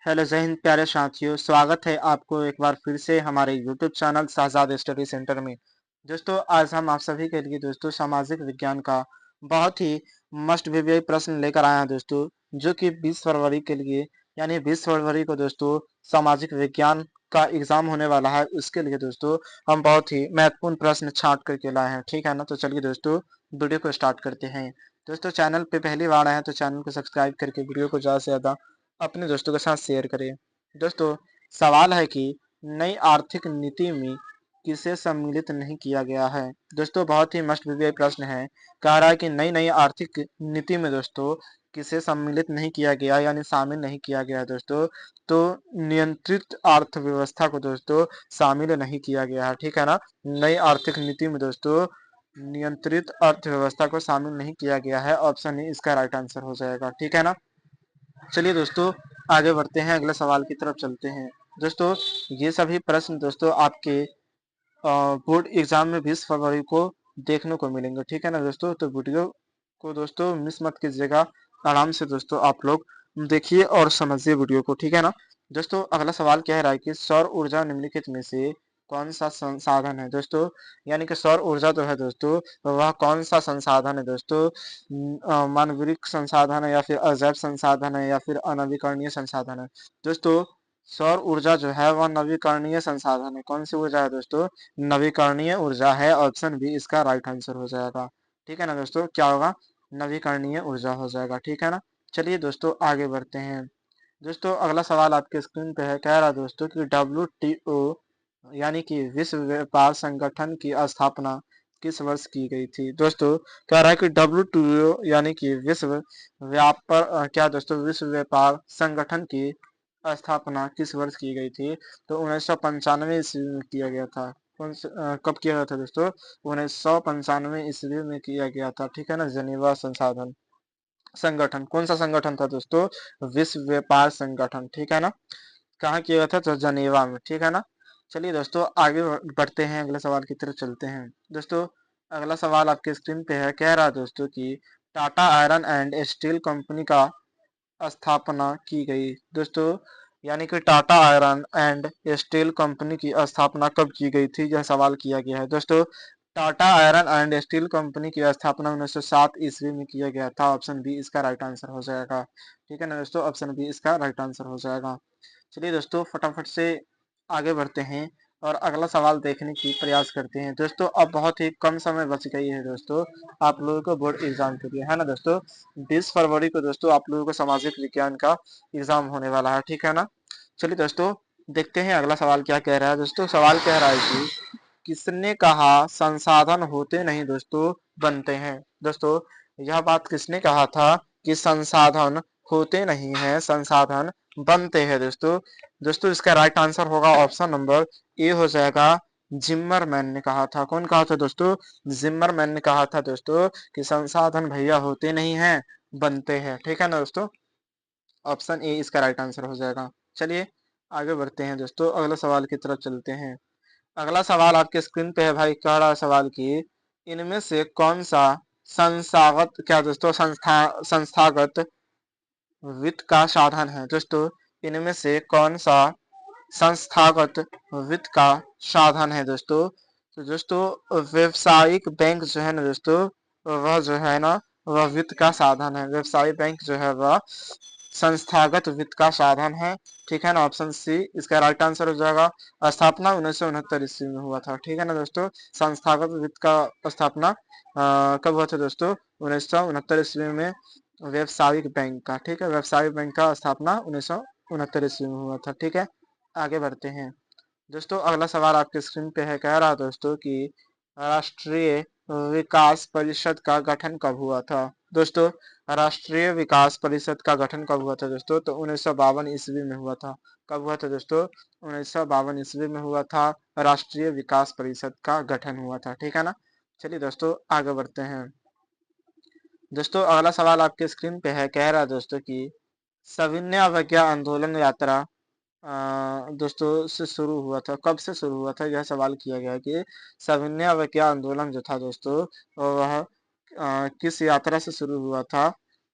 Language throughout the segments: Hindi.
हेलो जय हिंद प्यारे साथियों, स्वागत है आपको एक बार फिर से हमारे YouTube channel Shahzad study centre में। दोस्तों, आज हम आप सभी के लिए दोस्तों सामाजिक विज्ञान का बहुत ही मस्ट वीवीआई प्रश्न लेकर आए हैं दोस्तों, जो कि 20 फरवरी के लिए यानी 20 फरवरी को दोस्तों सामाजिक विज्ञान का एग्जाम होने वाला है। उसके लिए दोस्तों हम बहुत ही महत्वपूर्ण प्रश्न छांट करके लाए हैं, ठीक है ना। तो चलिए दोस्तों वीडियो को स्टार्ट करते हैं। दोस्तों, चैनल पे पहली बार आए हैं तो चैनल को सब्सक्राइब करके वीडियो को ज़्यादा से ज़्यादा अपने दोस्तों के साथ शेयर करें। दोस्तों, सवाल है कि नई आर्थिक नीति में किसे सम्मिलित नहीं किया गया है। दोस्तों, बहुत ही मस्ट वीवीआई प्रश्न है। कह रहा है कि नई नई आर्थिक नीति में दोस्तों किसे सम्मिलित नहीं किया गया यानी शामिल नहीं किया गया है दोस्तों। तो नियंत्रित अर्थव्यवस्था को दोस्तों शामिल नहीं किया गया है, ठीक है ना। नई आर्थिक नीति में दोस्तों नियंत्रित अर्थव्यवस्था को शामिल नहीं किया गया है। ऑप्शन ए इसका राइट आंसर हो जाएगा, ठीक है ना। चलिए दोस्तों आगे बढ़ते हैं, अगले सवाल की तरफ चलते हैं। दोस्तों, ये सभी प्रश्न दोस्तों आपके बोर्ड एग्जाम में 20 फरवरी को देखने को मिलेंगे, ठीक है ना दोस्तों। तो वीडियो को दोस्तों मिस मत कीजिएगा, आराम से दोस्तों आप लोग देखिए और समझिए वीडियो को, ठीक है ना। दोस्तों, अगला सवाल कह रहा है कि सौर ऊर्जा निम्नलिखित में से कौन सा संसाधन है दोस्तों। यानी कि सौर ऊर्जा जो है दोस्तों वह कौन सा संसाधन है दोस्तों। मानवीय संसाधन है या फिर अजैव संसाधन है या फिर अनवीकरणीय संसाधन है। दोस्तों, सौर ऊर्जा जो है वह नवीकरणीय संसाधन है। कौन सी ऊर्जा है दोस्तों? नवीकरणीय ऊर्जा है। ऑप्शन बी इसका राइट आंसर हो जाएगा, ठीक है ना दोस्तों। क्या होगा? नवीकरणीय ऊर्जा हो जाएगा, ठीक है ना। चलिए दोस्तों आगे बढ़ते हैं। दोस्तों, अगला सवाल आपके स्क्रीन पे है। कह रहा है दोस्तों कि WTO यानी कि विश्व व्यापार संगठन की स्थापना किस वर्ष की गई थी। दोस्तों, कह रहा है कि WTO यानी कि विश्व व्यापार क्या दोस्तों विश्व व्यापार संगठन की स्थापना किस वर्ष की गई थी। तो 1995 ईस्वी में किया गया था। कब किया गया था दोस्तों? 1995 ईस्वी में किया गया था, ठीक है ना। जेनेवा संसाधन संगठन, कौन सा संगठन था दोस्तों? विश्व व्यापार संगठन, ठीक है ना। कहाँ किया गया था? तो जनेवा में, ठीक है ना। चलिए दोस्तों आगे बढ़ते हैं, अगले सवाल की तरफ चलते हैं। दोस्तों, अगला सवाल आपके स्क्रीन पे है। कह रहा है दोस्तों कि Tata iron and steel company का स्थापना की गई। दोस्तों, यानी कि Tata iron and steel company की स्थापना कब की गई थी, यह सवाल किया गया है। दोस्तों, Tata iron and steel company की स्थापना 1907 ईस्वी में किया गया था। ऑप्शन बी इसका राइट आंसर हो जाएगा, ठीक है ना दोस्तों। ऑप्शन बी इसका राइट आंसर हो जाएगा। चलिए दोस्तों फटाफट से आगे बढ़ते हैं और अगला सवाल देखने की प्रयास करते हैं। दोस्तों, अब बहुत ही कम समय बच गई है दोस्तों आप लोगों को बोर्ड एग्जाम के लिए, है ना दोस्तों। 20 फरवरी को दोस्तों आप लोगों को सामाजिक विज्ञान का एग्जाम होने वाला है, ठीक है ना। चलिए दोस्तों देखते हैं अगला सवाल क्या कह रहा है। दोस्तों, सवाल कह रहा है कि किसने कहा संसाधन होते नहीं दोस्तों बनते हैं। दोस्तों, यह बात किसने कहा था कि संसाधन होते नहीं है, संसाधन बनते हैं दोस्तों। दोस्तों, इसका राइट आंसर होगा ऑप्शन नंबर ए हो जाएगा। जिम्मरमैन ने कहा था। कौन कहा था दोस्तों? जिम्मरमैन ने कहा था दोस्तों कि संसाधन भैया होते नहीं हैं, बनते हैं, ठीक है ना दोस्तों। ऑप्शन ए इसका राइट आंसर हो जाएगा। चलिए आगे बढ़ते हैं दोस्तों, अगले सवाल की तरफ चलते हैं। अगला सवाल आपके स्क्रीन पे है भाई। कह रहा है सवाल की इनमें से कौन सा संस्थागत क्या दोस्तों संस्थागत वित्त का साधन है। दोस्तों, इनमें से कौन सा संस्थागत वित्त का साधन है दोस्तों। तो दोस्तों व्यवसायिक बैंक जो है ना दोस्तों वह जो है ना वह वित्त का साधन है। व्यवसायिक बैंक जो है वह संस्थागत वित्त का साधन है, ठीक है ना। ऑप्शन सी इसका राइट आंसर हो जाएगा। स्थापना 1969 ईस्वी में हुआ था, ठीक है ना दोस्तों। संस्थागत वित्त का स्थापना कब हुआ था दोस्तों? 1969 ईस्वी में व्यवसायिक बैंक का, ठीक है। व्यवसायिक बैंक का स्थापना 1969 ईस्वी में हुआ था, ठीक है। आगे बढ़ते हैं दोस्तों, अगला सवाल आपके स्क्रीन पे है। कह रहा दोस्तों कि राष्ट्रीय विकास परिषद का गठन कब हुआ था। दोस्तों, राष्ट्रीय विकास परिषद का गठन कब हुआ था दोस्तों? तो 1952 ईस्वी में हुआ था। कब हुआ था दोस्तों? 1952 ईस्वी में हुआ था। राष्ट्रीय विकास परिषद का गठन हुआ था, ठीक है ना। चलिए दोस्तों आगे बढ़ते हैं। दोस्तों, अगला सवाल आपके स्क्रीन पे है। कह रहा है दोस्तों कि सविनय अवज्ञा आंदोलन यात्रा दोस्तों से शुरू हुआ था। कब से शुरू हुआ था, यह सवाल किया गया कि सविनय अवज्ञा आंदोलन जो था दोस्तों वह किस यात्रा से शुरू हुआ था।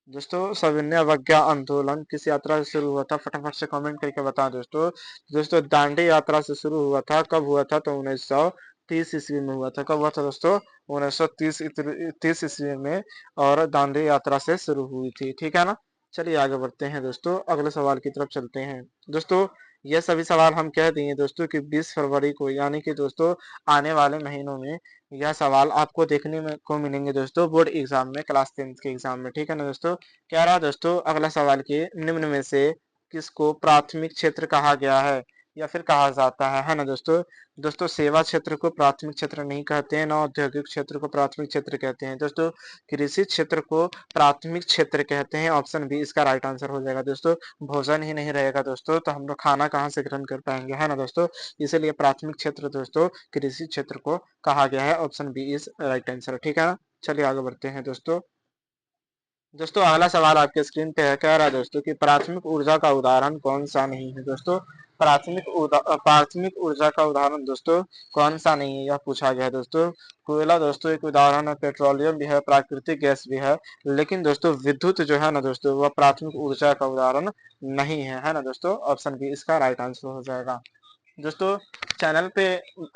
दोस्तों सविनय अवज्ञा आंदोलन किस यात्रा से शुरू हुआ था, फटाफट से कमेंट करके बताएं दोस्तों। दोस्तों दांडी यात्रा से शुरू हुआ था, कब हुआ था, तो 1930 ईस्वी में हुआ था। कब हुआ था दोस्तों, 1930 ईस्वी में। और दांडी यात्रा से शुरू हुई थी, ठीक है ना। चलिए आगे बढ़ते हैं दोस्तों, अगले सवाल की तरफ चलते हैं। दोस्तों ये सभी सवाल हम कह दिए दोस्तों कि 20 फरवरी को, यानी कि दोस्तों आने वाले महीनों में यह सवाल आपको देखने में को मिलेंगे दोस्तों बोर्ड एग्जाम में, क्लास 10 के एग्जाम में, ठीक है ना दोस्तों। कह रहा दोस्तों अगला सवाल की, निम्न में से किसको प्राथमिक क्षेत्र कहा गया है या फिर कहा जाता है ना दोस्तों। दोस्तों सेवा क्षेत्र को प्राथमिक क्षेत्र नहीं कहते हैं, ना औद्योगिक क्षेत्र को प्राथमिक क्षेत्र कहते हैं दोस्तों। कृषि क्षेत्र को प्राथमिक क्षेत्र कहते हैं, ऑप्शन बी इसका राइट आंसर हो जाएगा दोस्तों। भोजन ही नहीं रहेगा दोस्तों तो हम लोग खाना कहाँ से ग्रहण कर पाएंगे, है ना दोस्तों। इसीलिए प्राथमिक क्षेत्र दोस्तों कृषि क्षेत्र को कहा गया है, option B is right answer, ठीक है ना। चलिए आगे बढ़ते हैं दोस्तों। दोस्तों अगला सवाल आपके स्क्रीन पे है, कह रहा है दोस्तों कि प्राथमिक ऊर्जा का उदाहरण कौन सा नहीं है दोस्तों। प्राथमिक ऊर्जा का उदाहरण दोस्तों कौन सा नहीं है, यह पूछा गया है दोस्तों। कोयला दोस्तों एक उदाहरण है, पेट्रोलियम भी है, प्राकृतिक गैस भी है, लेकिन दोस्तों विद्युत जो है ना दोस्तों वह प्राथमिक ऊर्जा का उदाहरण नहीं है ना दोस्तों। ऑप्शन बी इसका राइट आंसर हो जाएगा दोस्तों। चैनल पे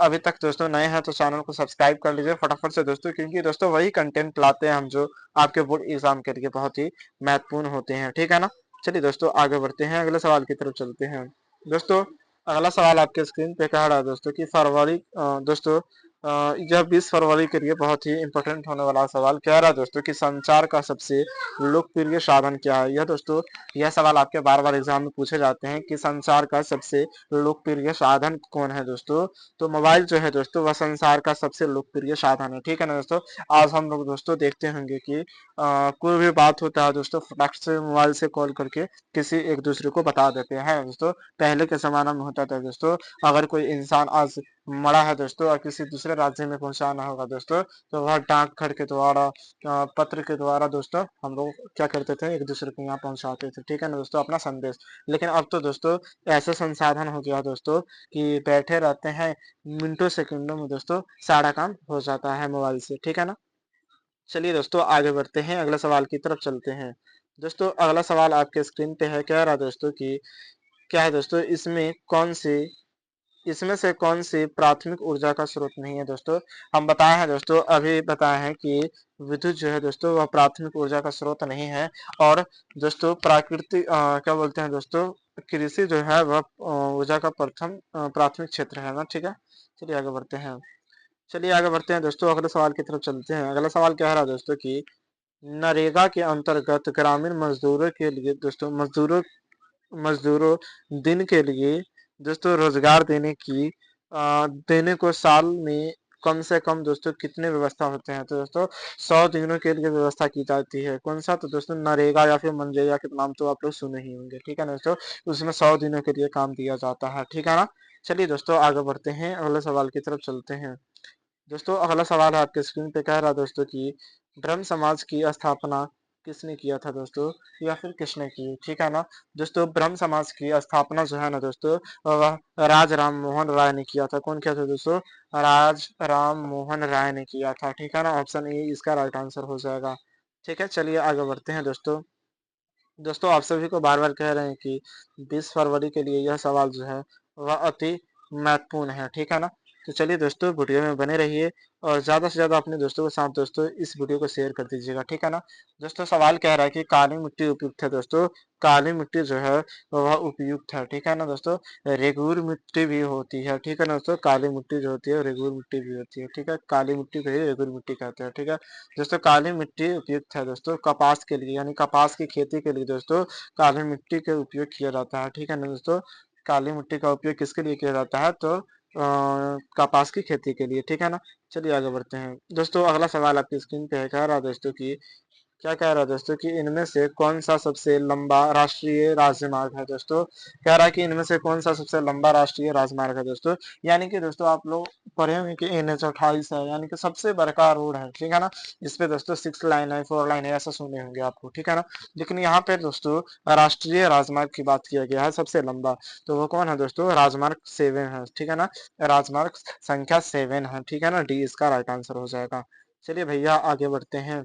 अभी तक दोस्तों नए हैं तो चैनल को सब्सक्राइब कर लीजिए फटाफट से दोस्तों, क्योंकि दोस्तों वही कंटेंट लाते हैं हम जो आपके बोर्ड एग्जाम के लिए बहुत ही महत्वपूर्ण होते हैं, ठीक है ना। चलिए दोस्तों आगे बढ़ते हैं, अगले सवाल की तरफ चलते हैं दोस्तों। अगला सवाल आपके स्क्रीन पे कह रहा है दोस्तों कि फरवरी दोस्तों यह 20 फरवरी के लिए बहुत ही इंपॉर्टेंट होने वाला सवाल, कह रहा है दोस्तों कि संचार का सबसे लोकप्रिय साधन क्या है। यह दोस्तों यह सवाल आपके बार बार एग्जाम में पूछे जाते हैं कि संचार का सबसे लोकप्रिय साधन कौन है दोस्तों। तो मोबाइल जो है दोस्तों वह संसार का सबसे लोकप्रिय साधन है, ठीक है ना दोस्तों। आज हम लोग दोस्तों देखते होंगे कि कोई भी बात होता है दोस्तों फटाक से मोबाइल से कॉल करके किसी एक दूसरे को बता देते हैं दोस्तों। पहले के जमाना में होता था दोस्तों, अगर कोई इंसान आज मरा है दोस्तों और किसी दूसरे राज्य में पहुंचाना होगा दोस्तों, तो वह डाक घर के द्वारा पत्र के द्वारा दोस्तों हम लोग क्या करते थे, एक दूसरे को यहाँ पहुंचाते थे, ठीक है ना दोस्तों, अपना संदेश। लेकिन अब तो दोस्तों ऐसे संसाधन हो गया दोस्तों कि बैठे रहते हैं, मिनटों सेकंडों में दोस्तों सारा काम हो जाता है मोबाइल से, ठीक है ना। चलिए दोस्तों आगे बढ़ते हैं, अगले सवाल की तरफ चलते हैं दोस्तों। अगला सवाल आपके स्क्रीन पे है, कह रहा दोस्तों कि क्या है दोस्तों, इसमें से कौन सी प्राथमिक ऊर्जा का स्रोत नहीं है दोस्तों। हम बताए हैं दोस्तों, अभी बताए हैं कि विद्युत जो है दोस्तों वह प्राथमिक ऊर्जा का स्रोत नहीं है। और दोस्तों प्राकृतिक क्या बोलते हैं दोस्तों, कृषि जो है वह ऊर्जा का प्रथम प्राथमिक क्षेत्र है ना, ठीक है। चलिए आगे बढ़ते हैं। चलिए आगे बढ़ते हैं दोस्तों, अगले सवाल की तरफ चलते हैं। अगला सवाल क्या है रहा दोस्तों कि नरेगा के अंतर्गत ग्रामीण मजदूरों के लिए दोस्तों मजदूरों दिन के लिए दोस्तों रोजगार देने को साल में कम से कम दोस्तों कितने व्यवस्था होते हैं, तो दोस्तों 100 दिनों के लिए व्यवस्था की जाती है। कौन सा, तो दोस्तों नरेगा या फिर मनरेगा के नाम तो आप लोग सुने ही होंगे, ठीक है ना दोस्तों। उसमें 100 दिनों के लिए काम दिया जाता है, ठीक है ना। चलिए दोस्तों आगे बढ़ते हैं, अगले सवाल की तरफ चलते हैं दोस्तों। अगला सवाल है आपके स्क्रीन पे, कह रहा दोस्तों कि ब्रह्म समाज की स्थापना किसने किया था दोस्तों, या फिर किसने की, ठीक है ना। दोस्तों ब्रह्म समाज की स्थापना जो है ना दोस्तों वह राज राम मोहन राय ने किया था। कौन किया था दोस्तों, राज राम मोहन राय ने किया था, ठीक है ना। ऑप्शन ए इसका राइट आंसर हो जाएगा, ठीक है। चलिए आगे बढ़ते हैं दोस्तों। दोस्तों आप सभी को बार बार कह रहे हैं कि 20 फरवरी के लिए यह सवाल जो है वह अति महत्वपूर्ण है, ठीक है ना। तो चलिए दोस्तों वीडियो में बने रहिए और ज्यादा से ज्यादा अपने दोस्तों के साथ दोस्तों इस वीडियो को शेयर कर दीजिएगा, ठीक है ना। दोस्तों सवाल कह रहा है कि काली मिट्टी उपयुक्त है दोस्तों। काली मिट्टी जो है वह उपयुक्त है, ठीक है ना दोस्तों। रेगुर मिट्टी भी होती है, ठीक है ना दोस्तों। काली मिट्टी जो होती है रेगुर मिट्टी भी होती है, ठीक है। काली मिट्टी को ही रेगुर मिट्टी कहते हैं, ठीक है। दोस्तों काली मिट्टी उपयुक्त है दोस्तों कपास के लिए, यानी कपास की खेती के लिए दोस्तों काली मिट्टी का उपयोग किया जाता है, ठीक है ना दोस्तों। काली मिट्टी का उपयोग किसके लिए किया जाता है, तो कपास की खेती के लिए, ठीक है ना। चलिए आगे बढ़ते हैं दोस्तों। अगला सवाल आपकी स्क्रीन पे है, कह रहा है दोस्तों कि क्या कह रहा है दोस्तों कि इनमें से कौन सा सबसे लंबा राष्ट्रीय राजमार्ग है दोस्तों। कह रहा है कि इनमें से कौन सा सबसे लंबा राष्ट्रीय राजमार्ग है दोस्तों। यानी कि दोस्तों आप लोग पढ़े होंगे कि NH 28 है, यानी कि सबसे बड़का रोड है, ठीक है ना। इस पे दोस्तों 6 लाइन है, 4 लाइन है, ऐसा सुने होंगे आपको, ठीक है ना। लेकिन यहाँ पे दोस्तों राष्ट्रीय राजमार्ग की बात किया गया है सबसे लंबा, तो वो कौन है दोस्तों, राजमार्ग 7 है, ठीक है ना। राजमार्ग संख्या 7 है, ठीक है ना। डी इसका राइट आंसर हो जाएगा। चलिए भैया आगे बढ़ते हैं।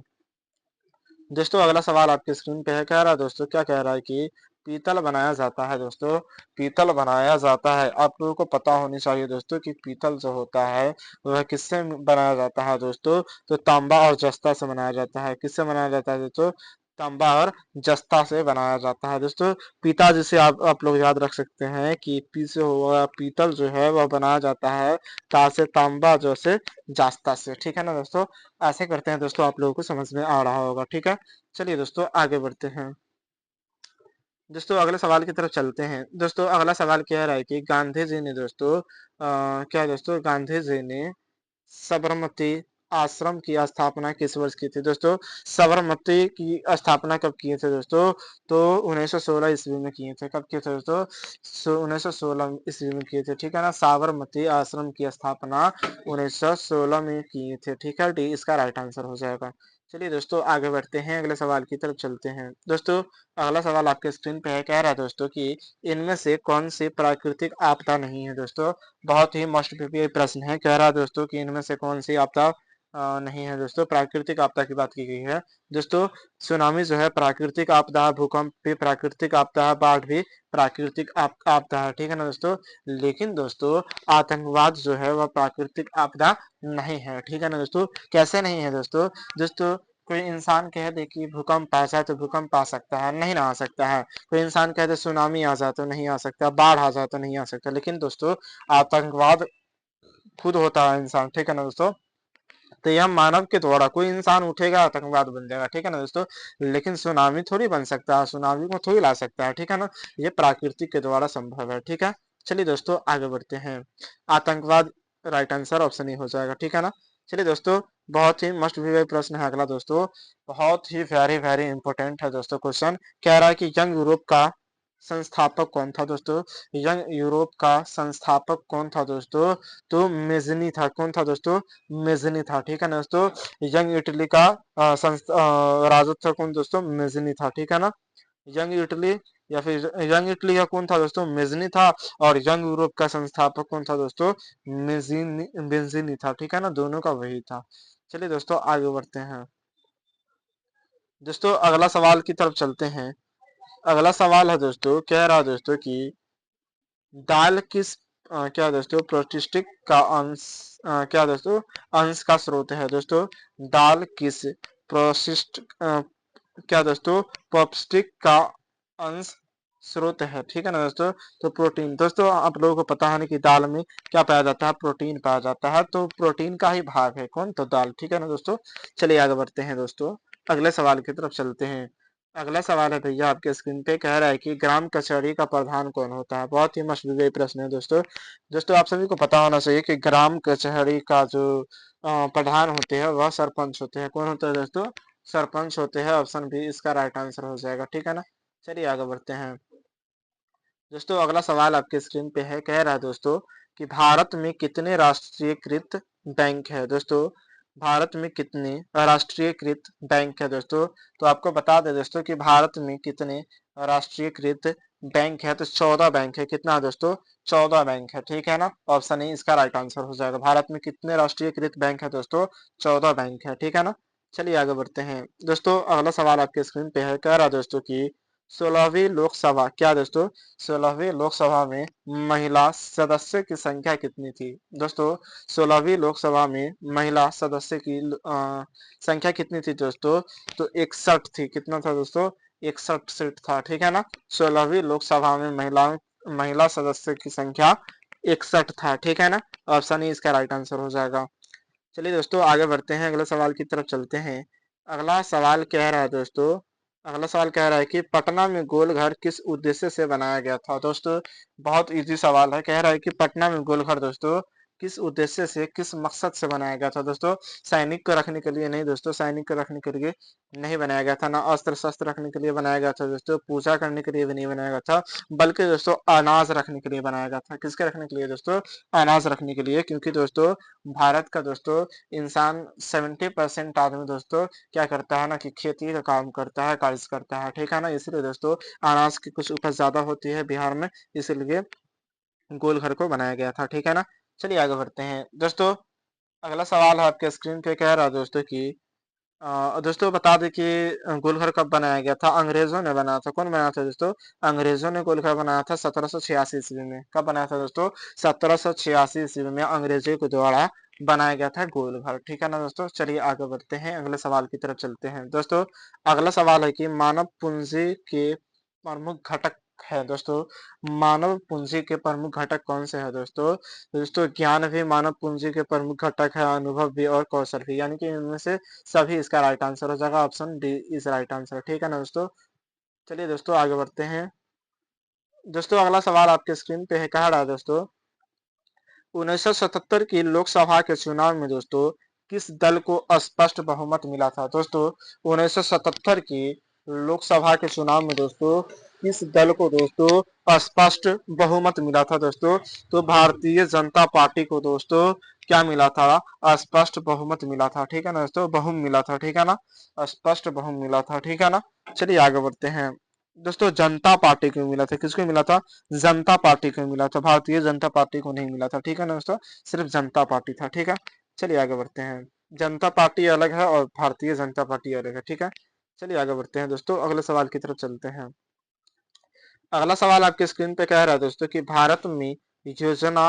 दोस्तों अगला सवाल आपकी स्क्रीन पे है, कह रहा है दोस्तों, क्या कह रहा है कि पीतल बनाया जाता है दोस्तों, पीतल बनाया जाता है। आप लोगों को पता होनी चाहिए दोस्तों कि पीतल जो होता है वह किससे बनाया जाता है दोस्तों, तो तांबा और जस्ता से बनाया जाता है। किससे बनाया जाता है दोस्तों, तांबा और जस्ता से बनाया जाता है दोस्तों। पीता जिसे आप लोग याद रख सकते हैं कि पी से हुआ पीतल जो है वह बनाया जाता है ता से तांबा जो से जास्ता से, ठीक है ना दोस्तों। ऐसे करते हैं दोस्तों, आप लोगों को समझ में आ रहा होगा, ठीक है। चलिए दोस्तों आगे बढ़ते हैं। दोस्तों अगले सवाल की तरफ चलते हैं। दोस्तों अगला सवाल क्या रहा है कि गांधी जी ने दोस्तों क्या दोस्तों, गांधी जी ने साबरमती आश्रम की स्थापना किस वर्ष की थी दोस्तों। साबरमती की स्थापना कब किए थे दोस्तों, तो 1916 ईस्वी में किए थे। कब किए थे दोस्तों, 1916 ईस्वी में किए थे, ठीक है ना। साबरमती आश्रम की स्थापना 1916 में किए थे, ठीक है। डी इसका राइट आंसर हो जाएगा। चलिए दोस्तों आगे बढ़ते हैं, अगले सवाल की तरफ चलते हैं। दोस्तों अगला सवाल आपके स्क्रीन पे है, कह रहा है दोस्तों कि इनमें से कौन सी प्राकृतिक आपदा नहीं है दोस्तों। बहुत ही मस्ट पीपीआई प्रश्न है, कह रहा है दोस्तों कि इनमें से कौन सी आपदा नहीं है दोस्तों। प्राकृतिक आपदा की बात की गई है दोस्तों। सुनामी जो है प्राकृतिक आपदा है, भूकंप भी प्राकृतिक आपदा है, बाढ़ भी प्राकृतिक आपदा है, ठीक है ना दोस्तों। लेकिन दोस्तों आतंकवाद जो है वह प्राकृतिक आपदा नहीं है, ठीक है ना दोस्तों। कैसे नहीं है दोस्तों, दोस्तों कोई इंसान कह दे कि भूकंप आ जाए तो भूकंप आ सकता है, नहीं ना आ सकता है। कोई इंसान कह दे सुनामी आ जाए तो नहीं आ सकता, बाढ़ आ जाए तो नहीं आ सकता। लेकिन दोस्तों आतंकवाद खुद होता है इंसान, ठीक है ना दोस्तों। तो यह मानव के द्वारा, कोई इंसान उठेगा आतंकवाद बन जाएगा, ठीक है ना दोस्तों। लेकिन सुनामी थोड़ी बन सकता है, सुनामी को थोड़ी ला सकता है, ठीक है ना। ये प्राकृतिक के द्वारा संभव है, ठीक है। चलिए दोस्तों आगे बढ़ते हैं। आतंकवाद राइट आंसर ऑप्शन ही हो जाएगा, ठीक है ना। चलिए दोस्तों बहुत ही मस्ट भी प्रश्न है अगला दोस्तों। बहुत ही वेरी वेरी इंपॉर्टेंट है दोस्तों क्वेश्चन। कह रहा है कि यंग यूरोप का संस्थापक कौन था दोस्तों। यंग यूरोप का संस्थापक कौन था दोस्तों, तो मेजनी था। कौन था दोस्तों, मेजनी था, ठीक है ना दोस्तों। यंग इटली का राजत्व कौन दोस्तों, मेजनी था, ठीक है ना। यंग इटली या फिर यंग इटली का कौन था दोस्तों, मेजनी था। और यंग यूरोप का संस्थापक कौन था दोस्तों, मेजिनी मेजिनी था, ठीक है ना। दोनों का वही था। चलिए दोस्तों आगे बढ़ते हैं। दोस्तों अगला सवाल की तरफ चलते हैं। अगला सवाल है दोस्तों, कह रहा है दोस्तों कि दाल किस क्या दोस्तों प्रोटिस्टिक का अंश क्या दोस्तों अंश का स्रोत है दोस्तों। दाल किस प्रोसिस्ट क्या दोस्तों पॉपस्टिक का अंश स्रोत है, ठीक है ना दोस्तों। तो प्रोटीन, दोस्तों आप लोगों को पता है ना कि दाल में क्या पाया जाता है, प्रोटीन पाया जाता है। तो प्रोटीन का ही भाग है कौन, तो दाल, ठीक है ना दोस्तों। चलिए आगे बढ़ते हैं दोस्तों, अगले सवाल की तरफ चलते हैं। अगला सवाल है भैया आपके स्क्रीन पे, कह रहा है कि ग्राम कचहरी का प्रधान कौन होता है। बहुत ही मस्त विवेक प्रश्न है दोस्तों। दोस्तों आप सभी को पता होना चाहिए कि ग्राम कचहरी का जो प्रधान होते हैं वह सरपंच होते हैं। कौन होता है दोस्तों, सरपंच होते हैं। ऑप्शन बी इसका राइट आंसर हो जाएगा, ठीक है ना। चलिए आगे बढ़ते हैं। दोस्तों अगला सवाल आपके स्क्रीन पे है, कह रहा है दोस्तों कि भारत में कितने राष्ट्रीयकृत बैंक है दोस्तों। भारत में कितने राष्ट्रीयकृत बैंक है दोस्तों। तो आपको बता दें दोस्तों कि भारत में कितने राष्ट्रीयकृत बैंक है, तो 14 बैंक है। कितना है दोस्तों, 14 बैंक है, ठीक है ना। ऑप्शन ए इसका राइट आंसर हो जाएगा। भारत में कितने राष्ट्रीयकृत बैंक है दोस्तों, 14 बैंक है, ठीक है ना। चलिए आगे बढ़ते हैं। दोस्तों अगला सवाल आपके स्क्रीन पे है, कह रहा है दोस्तों कि 16वीं लोकसभा क्या दोस्तों, 16वीं लोकसभा में महिला सदस्य की संख्या कितनी थी दोस्तों। 16वीं लोकसभा में महिला सदस्य की संख्या कितनी थी दोस्तों, तो 61 थी। कितना था दोस्तों, 61 सीट था, ठीक है ना। 16वीं लोकसभा में महिला सदस्य की संख्या 61 था, ठीक है ना। ऑप्शन ई इसका राइट आंसर हो जाएगा। चलिए दोस्तों आगे बढ़ते हैं, अगले सवाल की तरफ चलते हैं। अगला सवाल कह रहा है दोस्तों, अगला सवाल कह रहा है कि पटना में गोल घर किस उद्देश्य से बनाया गया था दोस्तों। बहुत इजी सवाल है, कह रहा है कि पटना में गोल घर दोस्तों किस उद्देश्य से, किस मकसद से बनाया गया था दोस्तों। सैनिक को रखने के लिए नहीं दोस्तों, सैनिक को रखने के लिए नहीं बनाया गया था, ना अस्त्र शस्त्र रखने के लिए बनाया गया था दोस्तों, पूजा करने के लिए भी नहीं बनाया गया था। बल्कि दोस्तों अनाज रखने के लिए बनाया गया था। किसके रखने के लिए दोस्तों, अनाज रखने के लिए। क्योंकि दोस्तों भारत का दोस्तों इंसान 70% आदमी दोस्तों क्या करता है ना कि खेती का काम करता है, कार्य करता है, ठीक है ना। इसलिए दोस्तों अनाज की कुछ उपज ज्यादा होती है बिहार में, इसलिए गोल घर को बनाया गया था, ठीक है ना। चलिए आगे बढ़ते हैं दोस्तों। अगला सवाल है आपके स्क्रीन पे, कह रहा है दोस्तों कि दोस्तों बता दें कि गोलघर कब बनाया गया था? अंग्रेजों ने बनाया था। कौन बनाया था दोस्तों? अंग्रेजों ने गोलघर बनाया था 1786 ईस्वी में। कब बनाया था दोस्तों? 1786 ईस्वी में अंग्रेजों के द्वारा बनाया गया था गोलघर। ठीक है ना दोस्तों? चलिए आगे बढ़ते हैं, अगले सवाल की तरफ चलते हैं। दोस्तों अगला सवाल है कि मानव पूंजी के प्रमुख घटक है दोस्तों। मानव पूंजी के प्रमुख घटक कौन से हैं दोस्तों? दोस्तों ज्ञान भी मानव पूंजी के प्रमुख घटक है, अनुभव भी और कौशल भी, यानी कि इनमें से सभी इसका राइट आंसर हो जाएगा। Option D is right answer. ठीक है ना दोस्तों? चलिए दोस्तों आगे बढ़ते हैं। दोस्तों अगला सवाल आपके स्क्रीन पे है, कह रहा है दोस्तों 1977 की लोकसभा के चुनाव में दोस्तों किस दल को स्पष्ट बहुमत मिला था? दोस्तों 1977 की लोकसभा के चुनाव में दोस्तों किस दल को दोस्तों स्पष्ट बहुमत मिला था दोस्तों? तो भारतीय जनता पार्टी को दोस्तों क्या मिला था? स्पष्ट बहुमत मिला था। ठीक है ना दोस्तों? बहुम मिला था। ठीक है ना? स्पष्ट बहुम मिला था। ठीक है ना? चलिए आगे बढ़ते हैं। दोस्तों जनता पार्टी को मिला था। किसको मिला था? जनता पार्टी को मिला था, भारतीय जनता पार्टी को नहीं मिला था। ठीक है ना दोस्तों? सिर्फ जनता पार्टी था। ठीक है? चलिए आगे बढ़ते हैं। जनता पार्टी अलग है और भारतीय जनता पार्टी अलग है। ठीक है? चलिए आगे बढ़ते हैं दोस्तों, अगले सवाल की तरफ चलते हैं। अगला सवाल आपके स्क्रीन पे कह रहा है दोस्तों कि भारत में योजना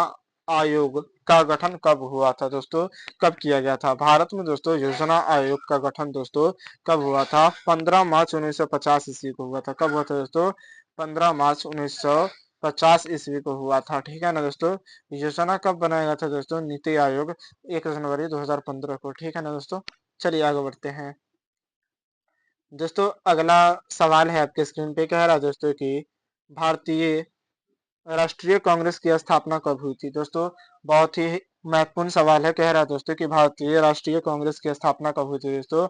आयोग का गठन कब हुआ था? दोस्तों कब किया गया था भारत में दोस्तों योजना आयोग का गठन? दोस्तों कब हुआ था? 15 मार्च 1950 ईस्वी को हुआ था। कब हुआ था दोस्तों? 15 मार्च 1950 ईस्वी को हुआ था। ठीक है ना दोस्तों? योजना कब बनाया गया था दोस्तों? नीति आयोग 1 जनवरी 2015 को। ठीक है ना दोस्तों? चलिए आगे बढ़ते हैं। दोस्तों अगला सवाल है आपके स्क्रीन पे, कह रहा है दोस्तों कि भारतीय राष्ट्रीय कांग्रेस की स्थापना कब हुई थी? दोस्तों बहुत ही महत्वपूर्ण सवाल है। कह रहा है दोस्तों कि भारतीय राष्ट्रीय कांग्रेस की स्थापना कब हुई थी? दोस्तों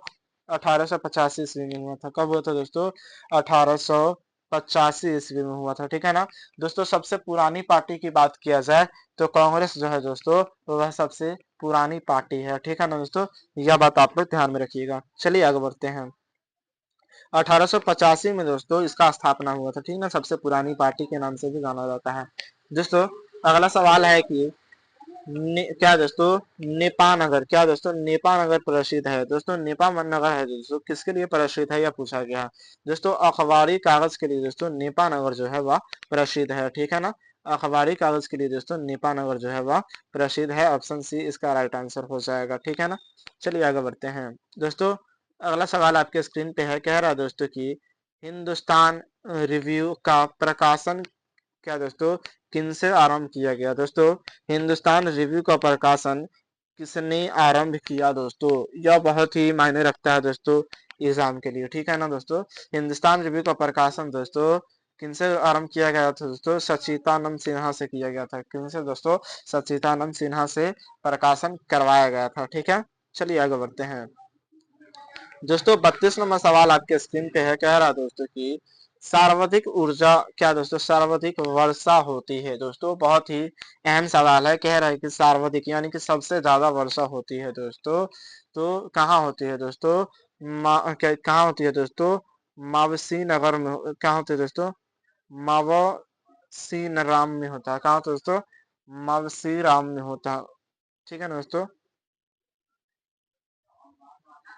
1885 ईस्वी में हुआ था। कब हुआ था दोस्तों? 1885 ईस्वी में हुआ था। ठीक है ना दोस्तों? सबसे पुरानी पार्टी की बात किया जाए तो कांग्रेस जो है दोस्तों वह सबसे पुरानी पार्टी है। ठीक है ना दोस्तों? यह बात आप लोग ध्यान में रखिएगा। चलिए आगे बढ़ते हैं। 1885 में दोस्तों इसका स्थापना हुआ था। ठीक ना? सबसे पुरानी पार्टी के नाम से भी जाना जाता है। दोस्तों अगला सवाल है कि क्या दोस्तों नेपा नगर, क्या दोस्तों नेपा नगर प्रसिद्ध है? दोस्तों नेपा नगर है दोस्तों किसके लिए प्रसिद्ध है यह पूछा गया है। दोस्तों अखबारी कागज के लिए दोस्तों नेपा नगर जो है वह प्रसिद्ध है। ठीक है ना? अखबारी कागज के लिए दोस्तों नेपा नगर जो है वह प्रसिद्ध है। ऑप्शन सी इसका राइट आंसर हो जाएगा। ठीक है ना? चलिए आगे बढ़ते हैं। दोस्तों अगला सवाल आपके स्क्रीन पे है, कह रहा है दोस्तों कि हिंदुस्तान रिव्यू का प्रकाशन क्या दोस्तों किनसे आरंभ किया गया? दोस्तों हिंदुस्तान रिव्यू का प्रकाशन किसने आरंभ किया? दोस्तों यह बहुत ही मायने रखता है दोस्तों एग्जाम के लिए। ठीक है ना दोस्तों? हिंदुस्तान रिव्यू का प्रकाशन दोस्तों किनसे आरंभ किया गया था? दोस्तों सचिदानंद सिन्हा से किया गया था। किनसे दोस्तों? सचिदानंद सिन्हा से प्रकाशन करवाया गया था। ठीक है? चलिए आगे बढ़ते हैं। दोस्तों 32 नंबर सवाल आपके स्क्रीन पे है, कह रहा है दोस्तों कि सर्वाधिक ऊर्जा क्या दोस्तों सर्वाधिक वर्षा होती है? दोस्तों बहुत ही अहम सवाल है। कह रहा है कि सर्वाधिक यानी कि सबसे ज्यादा वर्षा होती है दोस्तों तो कहाँ होती है दोस्तों? कहाँ होती है दोस्तों? मावसी नगर में कहाँ होती है दोस्तों? मावसी राम में होता है। कहाँ होता है दोस्तों? मावसी राम में होता है। ठीक है ना दोस्तों?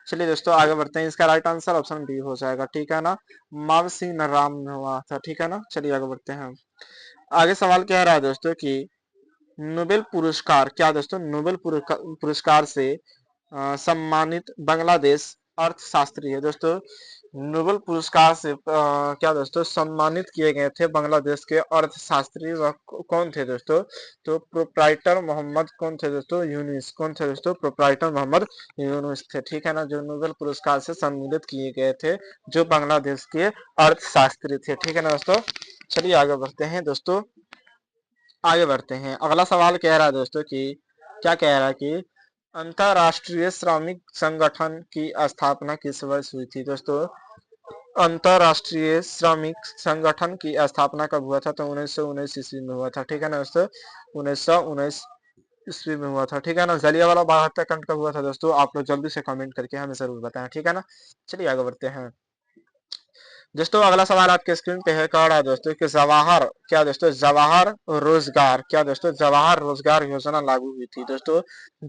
चलिए दोस्तों आगे बढ़ते हैं। इसका राइट आंसर ऑप्शन बी हो जाएगा। ठीक है ना? मावसी नाराम में हुआ था। ठीक है ना? चलिए आगे बढ़ते हैं। आगे सवाल कह रहा है दोस्तों कि नोबेल पुरस्कार क्या दोस्तों नोबेल पुरस्कार से सम्मानित बांग्लादेश अर्थशास्त्री है? दोस्तों नोबेल पुरस्कार से क्या दोस्तों सम्मानित किए गए थे बांग्लादेश के अर्थशास्त्री वह कौन थे दोस्तों? तो प्रोप्राइटर मोहम्मद कौन थे दोस्तों? यूनिस। कौन थे दोस्तों? प्रोप्राइटर मोहम्मद यूनुस थे। ठीक है ना? जो नोबेल पुरस्कार से सम्मानित किए गए थे जो बांग्लादेश के अर्थशास्त्री थे। ठीक है ना दोस्तों? चलिए आगे बढ़ते हैं दोस्तों। आगे बढ़ते हैं। अगला सवाल कह रहा है दोस्तों कि क्या कह रहा है कि अंतरराष्ट्रीय श्रमिक संगठन की स्थापना किस वर्ष हुई थी? दोस्तों अंतरराष्ट्रीय श्रमिक संगठन की स्थापना कब हुआ था? तो 1919 ईस्वी में हुआ था। ठीक है ना दोस्तों? 1919 ईस्वी में हुआ था। ठीक है ना? जलियांवाला बाग हत्याकांड कब हुआ था दोस्तों? आप लोग जल्दी से कमेंट करके हमें जरूर बताएं। ठीक है ना? चलिए आगे बढ़ते हैं। दोस्तों अगला सवाल आपके स्क्रीन पे है, कह रहा है दोस्तों कि जवाहर, क्या दोस्तों, जवाहर रोजगार, क्या दोस्तों, जवाहर रोजगार योजना लागू हुई थी। दोस्तों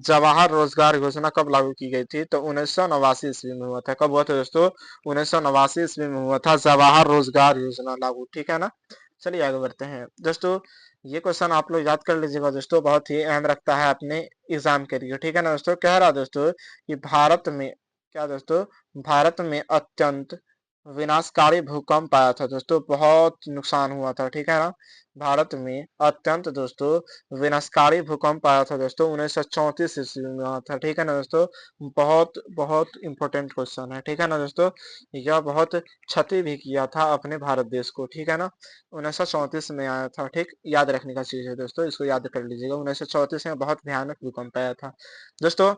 जवाहर रोजगार योजना कब लागू की गई थी? तो 1989 ईस्वी में हुआ था। कब हुआ था दोस्तों? 1989 ईस्वी में हुआ था जवाहर रोजगार योजना लागू, ठीक है ना। चलिए आगे बढ़ते हैं दोस्तों। ये क्वेश्चन आप लोग याद कर लीजिएगा दोस्तों, बहुत ही अहम रखता है अपने एग्जाम के लिए, ठीक है ना दोस्तों। कह रहा दोस्तों कि भारत में, क्या दोस्तों, भारत में अत्यंत विनाशकारी भूकंप आया था दोस्तों, बहुत नुकसान हुआ था, ठीक है ना। भारत में अत्यंत दोस्तों विनाशकारी भूकंप आया था दोस्तों, 1934 ईस्वी में आया था, ठीक है ना दोस्तों। बहुत बहुत इंपॉर्टेंट क्वेश्चन है, ठीक है ना दोस्तों। यह बहुत क्षति भी किया था अपने भारत देश को, ठीक है ना। 1934 में आया था, ठीक, याद रखने का चीज है दोस्तों, इसको याद कर लीजिएगा। 1934 में बहुत भयानक भूकंप आया था दोस्तों।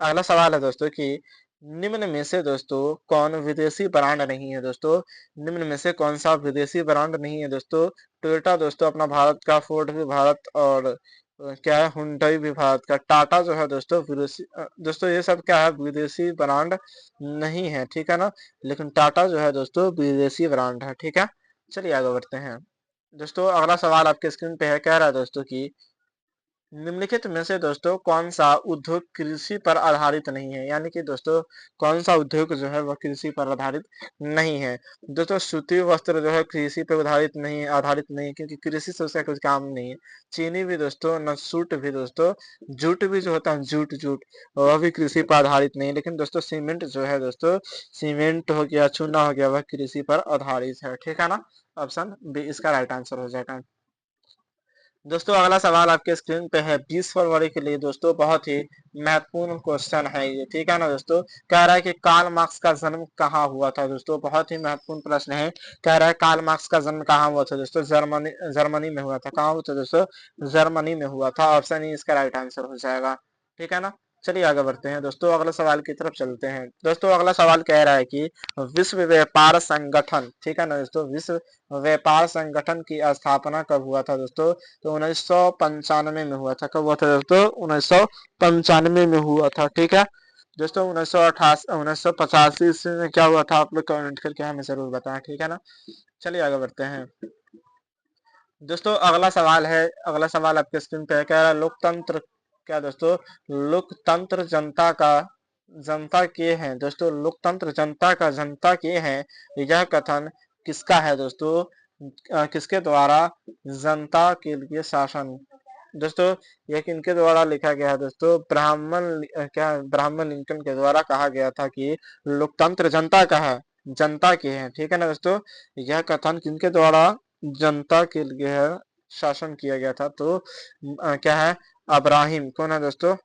अगला सवाल है दोस्तों कि निम्न में से दोस्तों कौन विदेशी ब्रांड नहीं है? दोस्तों निम्न में से कौन सा विदेशी ब्रांड नहीं है? दोस्तों टोयोटा दोस्तों अपना भारत का, फोर्ड भी भारत, और क्या है, हुंडई भी भारत का, टाटा जो है दोस्तों विदेशी, दोस्तों ये सब क्या है, विदेशी ब्रांड नहीं है, ठीक है ना। लेकिन टाटा जो है दोस्तों विदेशी ब्रांड है, ठीक है। चलिए आगे बढ़ते हैं दोस्तों। अगला सवाल आपके स्क्रीन पे है, कह रहा है दोस्तों कि निम्नलिखित में से दोस्तों कौन सा उद्योग कृषि पर आधारित नहीं है? यानी कि दोस्तों कौन सा उद्योग जो है वह कृषि पर आधारित नहीं है? दोस्तों सूती वस्त्र जो है कृषि पर आधारित नहीं है, क्योंकि कृषि से उसका कुछ काम नहीं है। चीनी भी दोस्तों, न सूट भी दोस्तों, जूट भी जो होता है, जूट जूट वह भी कृषि पर आधारित नहीं है। लेकिन दोस्तों सीमेंट जो है दोस्तों, सीमेंट हो गया, चूना हो गया, वह कृषि पर आधारित है, ठीक है ना। ऑप्शन बी इसका राइट आंसर हो जाएगा दोस्तों। अगला सवाल आपके स्क्रीन पे है 20 फरवरी के लिए दोस्तों, बहुत ही महत्वपूर्ण क्वेश्चन है ये, ठीक है ना दोस्तों। कह रहा है कि कार्ल मार्क्स का जन्म कहाँ हुआ था? दोस्तों बहुत ही महत्वपूर्ण प्रश्न है। कह रहा है कार्ल मार्क्स का जन्म कहाँ हुआ था? दोस्तों जर्मनी, जर्मनी में हुआ था। कहाँ हुआ था दोस्तों? जर्मनी में हुआ था। ऑप्शन ई इसका राइट आंसर हो जाएगा, ठीक है ना। चलिए आगे बढ़ते हैं दोस्तों, अगले सवाल की तरफ चलते हैं दोस्तों। अगला सवाल कह रहा है कि विश्व व्यापार संगठन, ठीक है ना दोस्तों, विश्व व्यापार संगठन की स्थापना कब हुआ था? दोस्तों तो 1995 में हुआ था। कब हुआ था दोस्तों? 1995 में हुआ था, ठीक है दोस्तों। 1985 ईस्वी में क्या हुआ था? आप लोग कमेंट करके हमें जरूर बताएं, ठीक है ना। चलिए आगे बढ़ते हैं दोस्तों। अगला सवाल है, अगला सवाल आपके स्क्रीन पे है, कह रहा है लोकतंत्र, क्या दोस्तों, लोकतंत्र जनता का, जनता के हैं। दोस्तों लोकतंत्र जनता का, जनता के हैं, यह कथन किसका है दोस्तों? किसके द्वारा जनता के लिए शासन? दोस्तों यह किनके द्वारा लिखा गया है? दोस्तों क्या ब्राह्मण लिंकन के द्वारा कहा गया था कि लोकतंत्र जनता का है, जनता के हैं, ठीक है ना दोस्तों। यह कथन किनके द्वारा जनता के लिए है, शासन किया गया था? तो क्या है, अब्राहिम, कौन है दोस्तों?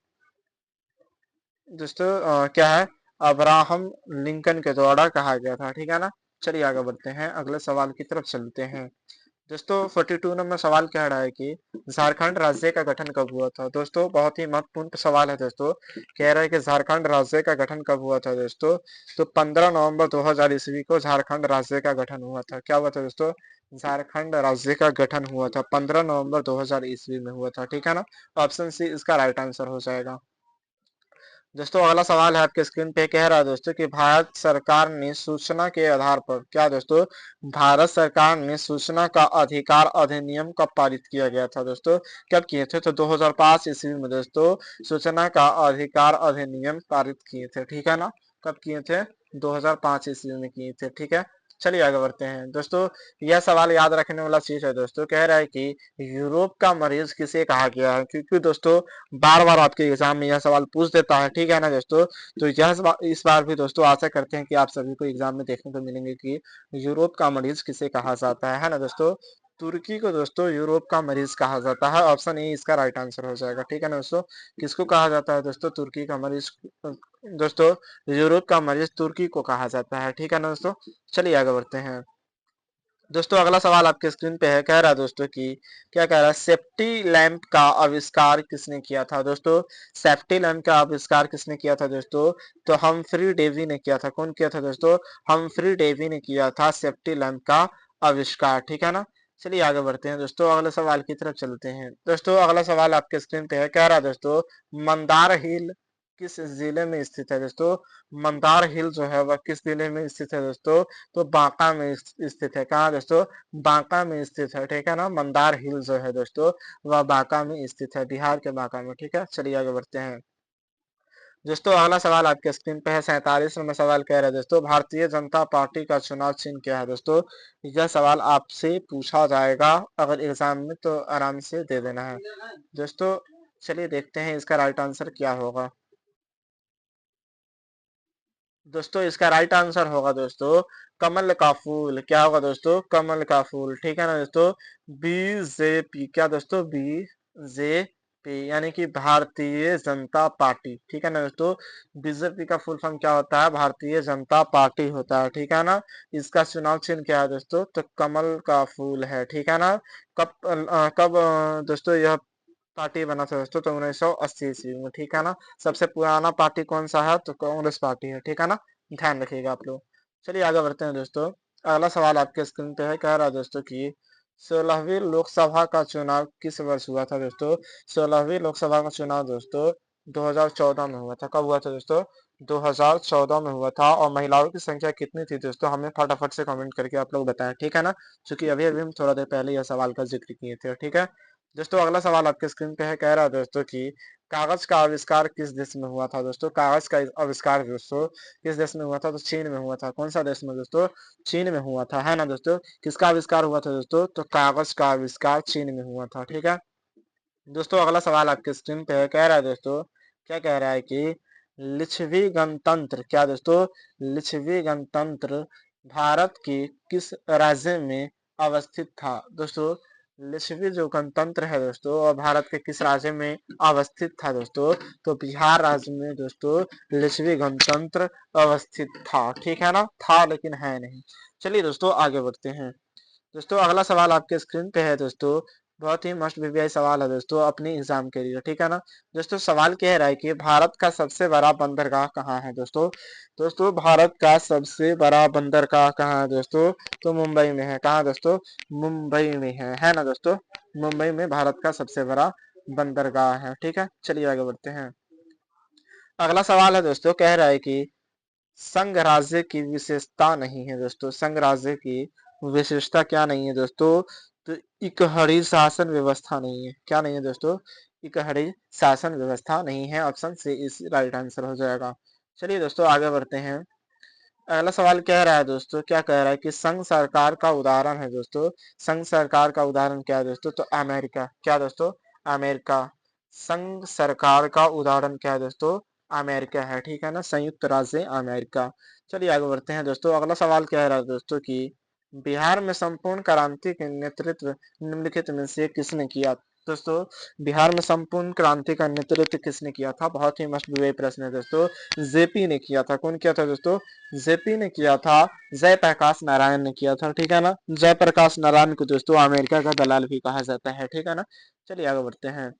दोस्तों क्या है, अब्राहम लिंकन के द्वारा कहा गया था, ठीक है ना। चलिए आगे बढ़ते हैं, अगले सवाल की तरफ चलते हैं दोस्तों। 42 नंबर सवाल कह रहा है कि झारखंड राज्य का गठन कब हुआ था? दोस्तों बहुत ही महत्वपूर्ण सवाल है दोस्तों। कह रहा है कि झारखंड राज्य का गठन कब हुआ था दोस्तों? तो 15 नवंबर 2000 ईस्वी को झारखंड राज्य का गठन हुआ था। क्या हुआ था दोस्तों? झारखंड राज्य का गठन हुआ था 15 नवंबर 2000 ईस्वी में हुआ था, ठीक है ना। ऑप्शन सी इसका राइट आंसर हो जाएगा दोस्तों। अगला सवाल है आपके स्क्रीन पे, कह रहा है दोस्तों कि भारत सरकार ने सूचना के आधार पर, क्या दोस्तों, भारत सरकार ने सूचना का अधिकार अधिनियम कब पारित किया गया था? दोस्तों कब किए थे? तो 2005 ईस्वी में दोस्तों सूचना का अधिकार अधिनियम पारित किए थे, ठीक है ना। कब किए थे? 2005 ईस्वी में किए थे, ठीक है। चलिए आगे बढ़ते हैं दोस्तों। यह सवाल याद रखने वाला चीज है दोस्तों। कह रहा है कि यूरोप का मरीज किसे कहा गया है? क्योंकि दोस्तों बार बार आपके एग्जाम में यह सवाल पूछ देता है, ठीक है ना दोस्तों। तो यह इस बार भी दोस्तों आशा करते हैं कि आप सभी को एग्जाम में देखने को मिलेंगे कि यूरोप का मरीज किसे कहा जाता है ना दोस्तों। तुर्की को दोस्तों यूरोप का मरीज कहा जाता है। ऑप्शन ए इसका राइट आंसर हो जाएगा, ठीक है ना दोस्तों। किसको कहा जाता है दोस्तों? तुर्की का मरीज, दोस्तों यूरोप का मरीज तुर्की को कहा जाता है, ठीक है ना दोस्तों। चलिए आगे बढ़ते हैं दोस्तों। अगला सवाल आपके स्क्रीन पे है, कह रहा है दोस्तों कि, क्या कह रहा है, सेफ्टी लैंप का आविष्कार किसने किया था? दोस्तों सेफ्टी लैंप का आविष्कार किसने किया था दोस्तों? तो हम्फ्री डेवी ने किया था। कौन किया था दोस्तों? हम्फ्री डेवी ने किया था सेफ्टी लैंप का आविष्कार, ठीक है ना। चलिए आगे बढ़ते हैं दोस्तों, अगले सवाल की तरफ चलते हैं दोस्तों। अगला सवाल आपके स्क्रीन पे है, कह रहा है दोस्तों मंदार हिल, किस जिले में स्थित है दोस्तों? मंदार हिल जो है वह किस जिले में स्थित है दोस्तों? तो बांका में स्थित है। कहाँ दोस्तों? बांका में स्थित है, ठीक है ना। मंदार हिल जो है दोस्तों वह बांका में स्थित है, बिहार के बांका में, ठीक है। चलिए आगे बढ़ते हैं दोस्तों। अगला सवाल आपके स्क्रीन पे है। 47 नंबर सवाल कह रहा है दोस्तों, भारतीय जनता पार्टी का चुनाव चिन्ह क्या है दोस्तों? यह सवाल आपसे पूछा जाएगा अगर एग्जाम में, तो आराम से दे देना है दोस्तों। चलिए देखते हैं इसका राइट आंसर क्या होगा दोस्तों। इसका राइट आंसर होगा दोस्तों कमल का फूल। क्या होगा दोस्तों? कमल का फूल, ठीक है ना दोस्तों। बीजेपी, क्या दोस्तों? बीजेपी यानी कि भारतीय जनता पार्टी, ठीक है ना दोस्तों। बीजेपी का फुल फॉर्म क्या होता है? भारतीय जनता पार्टी होता है, ठीक है ना। इसका चुनाव चिन्ह क्या है दोस्तों? तो कमल का फूल है, ठीक है ना। कब दोस्तों यह पार्टी बना था दोस्तों? तो 1980 ईस्वी में, ठीक है ना। सबसे पुराना पार्टी कौन सा है? तो कांग्रेस पार्टी है, ठीक है ना। ध्यान रखिएगा आप लोग। चलिए आगे बढ़ते हैं दोस्तों। अगला सवाल आपके स्क्रीन पे है। कह रहा है दोस्तों कि 16वीं लोकसभा का चुनाव किस वर्ष हुआ था दोस्तों? 16वीं लोकसभा का चुनाव दोस्तों 2014 में हुआ था। कब हुआ था दोस्तों? 2014 में हुआ था। और महिलाओं की संख्या कितनी थी दोस्तों? हमें फटाफट से कमेंट करके आप लोग बताएं, ठीक है ना। क्योंकि अभी अभी हम थोड़ा देर पहले यह सवाल का जिक्र किए थे, ठीक है दोस्तों। अगला सवाल आपके स्क्रीन पे है। कह रहा है दोस्तों कि कागज का आविष्कार किस देश में हुआ था दोस्तों? कागज का आविष्कार दोस्तों किस देश में हुआ था? तो चीन में हुआ था। कौन सा देश में दोस्तों? चीन में हुआ था, है ना दोस्तों। किसका आविष्कार हुआ था दोस्तों? तो कागज का आविष्कार चीन में हुआ था, ठीक है दोस्तों। अगला सवाल आपके स्क्रीन पे है। कह रहा है दोस्तों, क्या कह रहा है कि लिच्छवी गणतंत्र, क्या दोस्तों? लिच्छवी गणतंत्र भारत के किस राज्य में अवस्थित था दोस्तों? लिच्छवी जो गणतंत्र है दोस्तों और भारत के किस राज्य में अवस्थित था दोस्तों? तो बिहार राज्य में दोस्तों लिच्छवी गणतंत्र अवस्थित था, ठीक है ना। था लेकिन है नहीं। चलिए दोस्तों आगे बढ़ते हैं दोस्तों। अगला सवाल आपके स्क्रीन पे है दोस्तों। बहुत ही मस्ट बीबीआई सवाल है दोस्तों अपने एग्जाम के लिए, ठीक है ना। दोस्तों सवाल कह रहा है कि भारत का सबसे बड़ा बंदरगाह कहाँ है दोस्तों? दोस्तों भारत का सबसे बड़ा बंदरगाह कहाँ है दोस्तों? तो मुंबई में है। कहाँ दोस्तों? मुंबई में है ना दोस्तों। मुंबई में भारत का सबसे बड़ा बंदरगाह है, ठीक है। चलिए आगे बढ़ते हैं। अगला सवाल है दोस्तों। कह रहा है कि संघ राज्य की विशेषता नहीं है दोस्तों। संघ राज्य की विशेषता क्या नहीं है दोस्तों? तो इकहरी शासन व्यवस्था नहीं है। क्या नहीं है दोस्तों? इकहरी शासन व्यवस्था नहीं है। ऑप्शन से इस राइट आंसर हो जाएगा। चलिए दोस्तों आगे बढ़ते हैं। अगला सवाल कह रहा है दोस्तों, क्या कह रहा है कि संघ सरकार का उदाहरण है दोस्तों। संघ सरकार का उदाहरण क्या है दोस्तों? तो अमेरिका। क्या दोस्तों? अमेरिका। संघ सरकार का उदाहरण क्या है दोस्तों? अमेरिका है, ठीक है ना। संयुक्त राज्य अमेरिका। चलिए आगे बढ़ते हैं दोस्तों। अगला सवाल कह रहा है दोस्तों कि बिहार में संपूर्ण क्रांति के नेतृत्व निम्नलिखित में से किसने किया दोस्तों? बिहार में संपूर्ण क्रांति का नेतृत्व किसने किया था? बहुत ही मस्त विवेक प्रश्न है दोस्तों। जेपी ने किया था। कौन किया था दोस्तों? जेपी ने किया था। जयप्रकाश नारायण ने किया था, ठीक है ना। जयप्रकाश नारायण को दोस्तों अमेरिका का दलाल भी कहा जाता है, ठीक है ना। चलिए आगे बढ़ते हैं।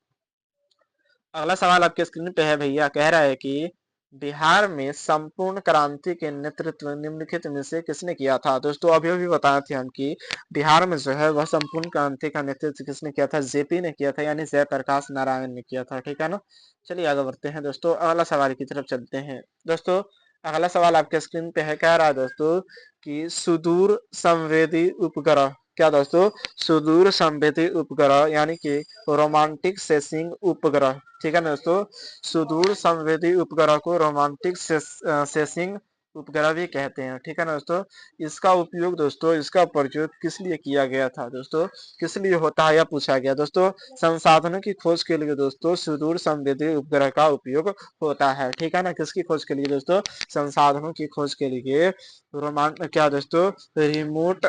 अगला सवाल आपके स्क्रीन पे है भैया। कह रहा है कि बिहार में संपूर्ण क्रांति के नेतृत्व निम्नलिखित में से किसने किया था? दोस्तों अभी अभी बताए थे हम कि बिहार में जो है वह संपूर्ण क्रांति का नेतृत्व किसने किया था? जेपी ने किया था, यानी जयप्रकाश नारायण ने किया था, ठीक है ना। चलिए आगे बढ़ते हैं दोस्तों। अगला सवाल की तरफ चलते हैं दोस्तों। अगला सवाल आपके स्क्रीन पे है। कह रहा है दोस्तों कि सुदूर संवेदी उपग्रह, क्या दोस्तों? सुदूर संवेदी उपग्रह यानी कि रोमांटिक सेसिंग उपग्रह, ठीक है ना दोस्तों। सुदूर संवेदी उपग्रह को रोमांटिक सेसिंग उपग्रह भी कहते हैं, ठीक है ना दोस्तों। इसका उपयोग दोस्तों, इसका प्रयोग किस लिए किया गया था दोस्तों? किस लिए होता है यह पूछा गया दोस्तों। संसाधनों की खोज के लिए दोस्तों सुदूर संवेदी उपग्रह का उपयोग होता है, ठीक है ना। किसकी खोज के लिए दोस्तों? संसाधनों की खोज के लिए क्या दोस्तों? रिमोट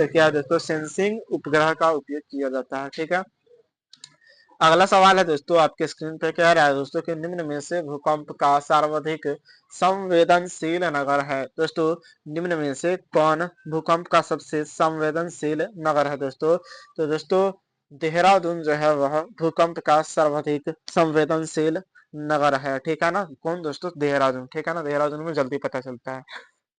क्या दोस्तों सेंसिंग उपग्रह का उपयोग किया जाता है, ठीक है। अगला सवाल है दोस्तों आपके स्क्रीन पे। कह रहा है दोस्तों कि निम्न में से भूकंप का सर्वाधिक संवेदनशील नगर है दोस्तों। निम्न में से कौन भूकंप का सबसे संवेदनशील नगर है दोस्तों? तो दोस्तों देहरादून जो है वह भूकंप का सर्वाधिक संवेदनशील नगर है, ठीक है ना। कौन दोस्तों? देहरादून, ठीक है ना। देहरादून में जल्दी पता चलता है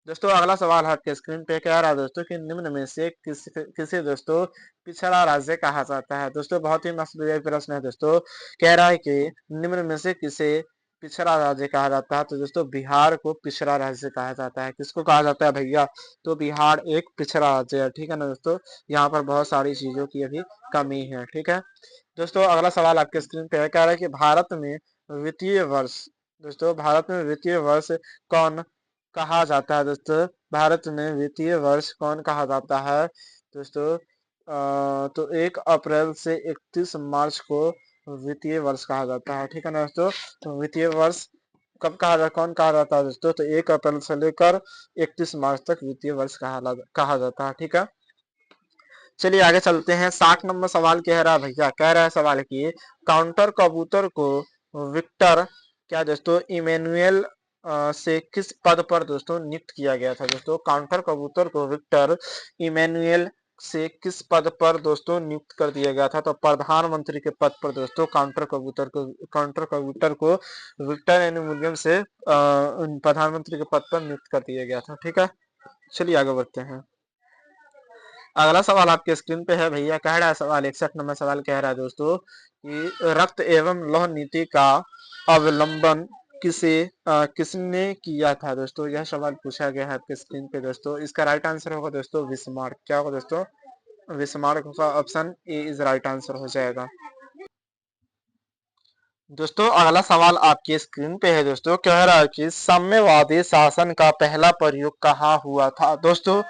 दोस्तों। अगला सवाल है आपके स्क्रीन पे। कह रहा है दोस्तों कि निम्न में से किसे दोस्तों पिछड़ा राज्य कहा जाता है दोस्तों? बहुत ही मस्त प्रश्न है दोस्तों। कह रहा है कि निम्न में से किसे पिछड़ा राज्य कहा जाता है, तो दोस्तों बिहार को पिछड़ा राज्य कहा जाता है। किसको कहा जाता है भैया? तो बिहार एक पिछड़ा राज्य है, ठीक है ना दोस्तों। यहाँ पर बहुत सारी चीजों की अभी कमी है, ठीक है दोस्तों। अगला सवाल आपके स्क्रीन पे है, कह रहा है कि भारत में वित्तीय वर्ष, दोस्तों भारत में वित्तीय वर्ष कौन कहा जाता है? दोस्तों भारत में वित्तीय वर्ष कौन कहा जाता है दोस्तों? तो 1 अप्रैल से 31 मार्च को वित्तीय वर्ष कहा जाता है, ठीक है ना दोस्तों। तो वित्तीय वर्ष कब कौन कहा जाता है दोस्तों? तो 1 अप्रैल से लेकर 31 मार्च तक वित्तीय वर्ष कहा जाता है, ठीक है। चलिए आगे चलते हैं। 60 नंबर सवाल कह रहा है भैया, कह रहा है सवाल की काउंटर कबूतर को विक्टर क्या दोस्तों इमेनुअल से किस पद पर दोस्तों नियुक्त किया गया था? दोस्तों काउंटर कबूतर को विक्टर इमेनुअल से किस पद पर दोस्तों नियुक्त कर दिया गया था? तो प्रधानमंत्री के पद पर दोस्तों काउंटर कबूतर को विक्टर एनुमुलियम से प्रधानमंत्री के पद पर नियुक्त कर दिया गया था, ठीक है। चलिए आगे बढ़ते हैं। अगला सवाल आपके स्क्रीन पे है भैया, कह रहा है सवाल 61 नंबर सवाल कह रहा है दोस्तों कि रक्त एवं लौह नीति का अवलंबन किसने किया था? दोस्तों यह सवाल पूछा गया है आपके स्क्रीन पे दोस्तों। इसका राइट आंसर होगा दोस्तों बिस्मार्क। क्या होगा दोस्तों? बिस्मार्क का option A is right answer हो जाएगा। दोस्तों अगला सवाल आपकी स्क्रीन पे है दोस्तों, कह रहा है कि साम्यवादी शासन का पहला प्रयोग कहाँ हुआ था? दोस्तों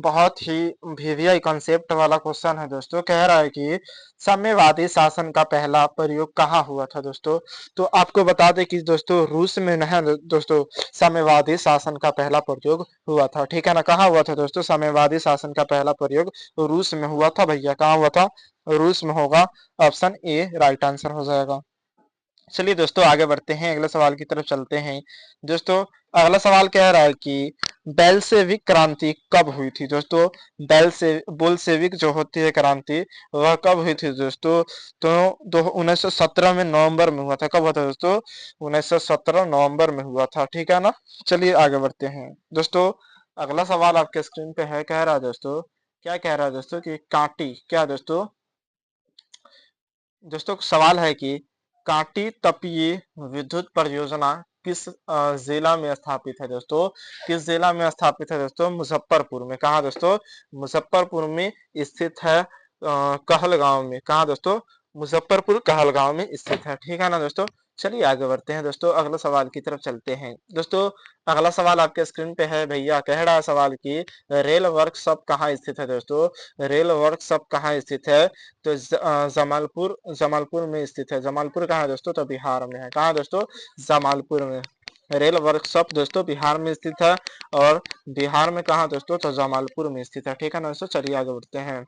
बहुत ही वीवीआई कॉन्सेप्ट वाला क्वेश्चन है दोस्तों। कह रहा है कि साम्यवादी शासन का पहला प्रयोग कहाँ हुआ था दोस्तों? तो आपको बता दें कि दोस्तों रूस में है दोस्तों साम्यवादी शासन का पहला प्रयोग हुआ था, ठीक है ना। कहाँ हुआ था दोस्तों? साम्यवादी शासन का पहला प्रयोग रूस में हुआ था भैया। कहाँ हुआ था? रूस में होगा, ऑप्शन ए राइट आंसर हो जाएगा। चलिए दोस्तों आगे बढ़ते हैं, अगले सवाल की तरफ चलते हैं। दोस्तों अगला सवाल कह रहा है कि बेल्शेविक क्रांति कब हुई थी? दोस्तों बोल्शेविक जो होती है क्रांति वह कब हुई थी दोस्तों? तो 1917 में नवंबर में हुआ था। कब हुआ था दोस्तों? 1917 नवंबर में हुआ था, ठीक है ना। चलिए आगे बढ़ते हैं दोस्तों। अगला सवाल आपके स्क्रीन पे है, कह रहा है दोस्तों, क्या कह रहा है दोस्तों कि कांटी क्या दोस्तों? दोस्तों सवाल है कि कांटी तापीय विद्युत परियोजना किस जिला में स्थापित है दोस्तों? किस जिला में स्थापित है दोस्तों? मुजफ्फरपुर में। कहा दोस्तों? मुजफ्फरपुर में स्थित है, कहलगांव में। कहा दोस्तों? मुजफ्फरपुर कहलगांव में स्थित है, ठीक है ना दोस्तों। चलिए आगे बढ़ते हैं दोस्तों, अगला सवाल की तरफ चलते हैं दोस्तों। अगला सवाल आपके स्क्रीन पे है भैया, कह रहा है सवाल की रेल वर्कशॉप कहाँ स्थित है दोस्तों? रेल वर्कशॉप कहाँ स्थित है? तो जमालपुर जमालपुर में स्थित है। जमालपुर कहाँ है दोस्तों? तो बिहार में है। कहाँ दोस्तों? जमालपुर में। रेल वर्कशॉप दोस्तों बिहार में स्थित है, और बिहार में कहाँ दोस्तों? तो जमालपुर में स्थित है, ठीक है ना दोस्तों। चलिए आगे बढ़ते हैं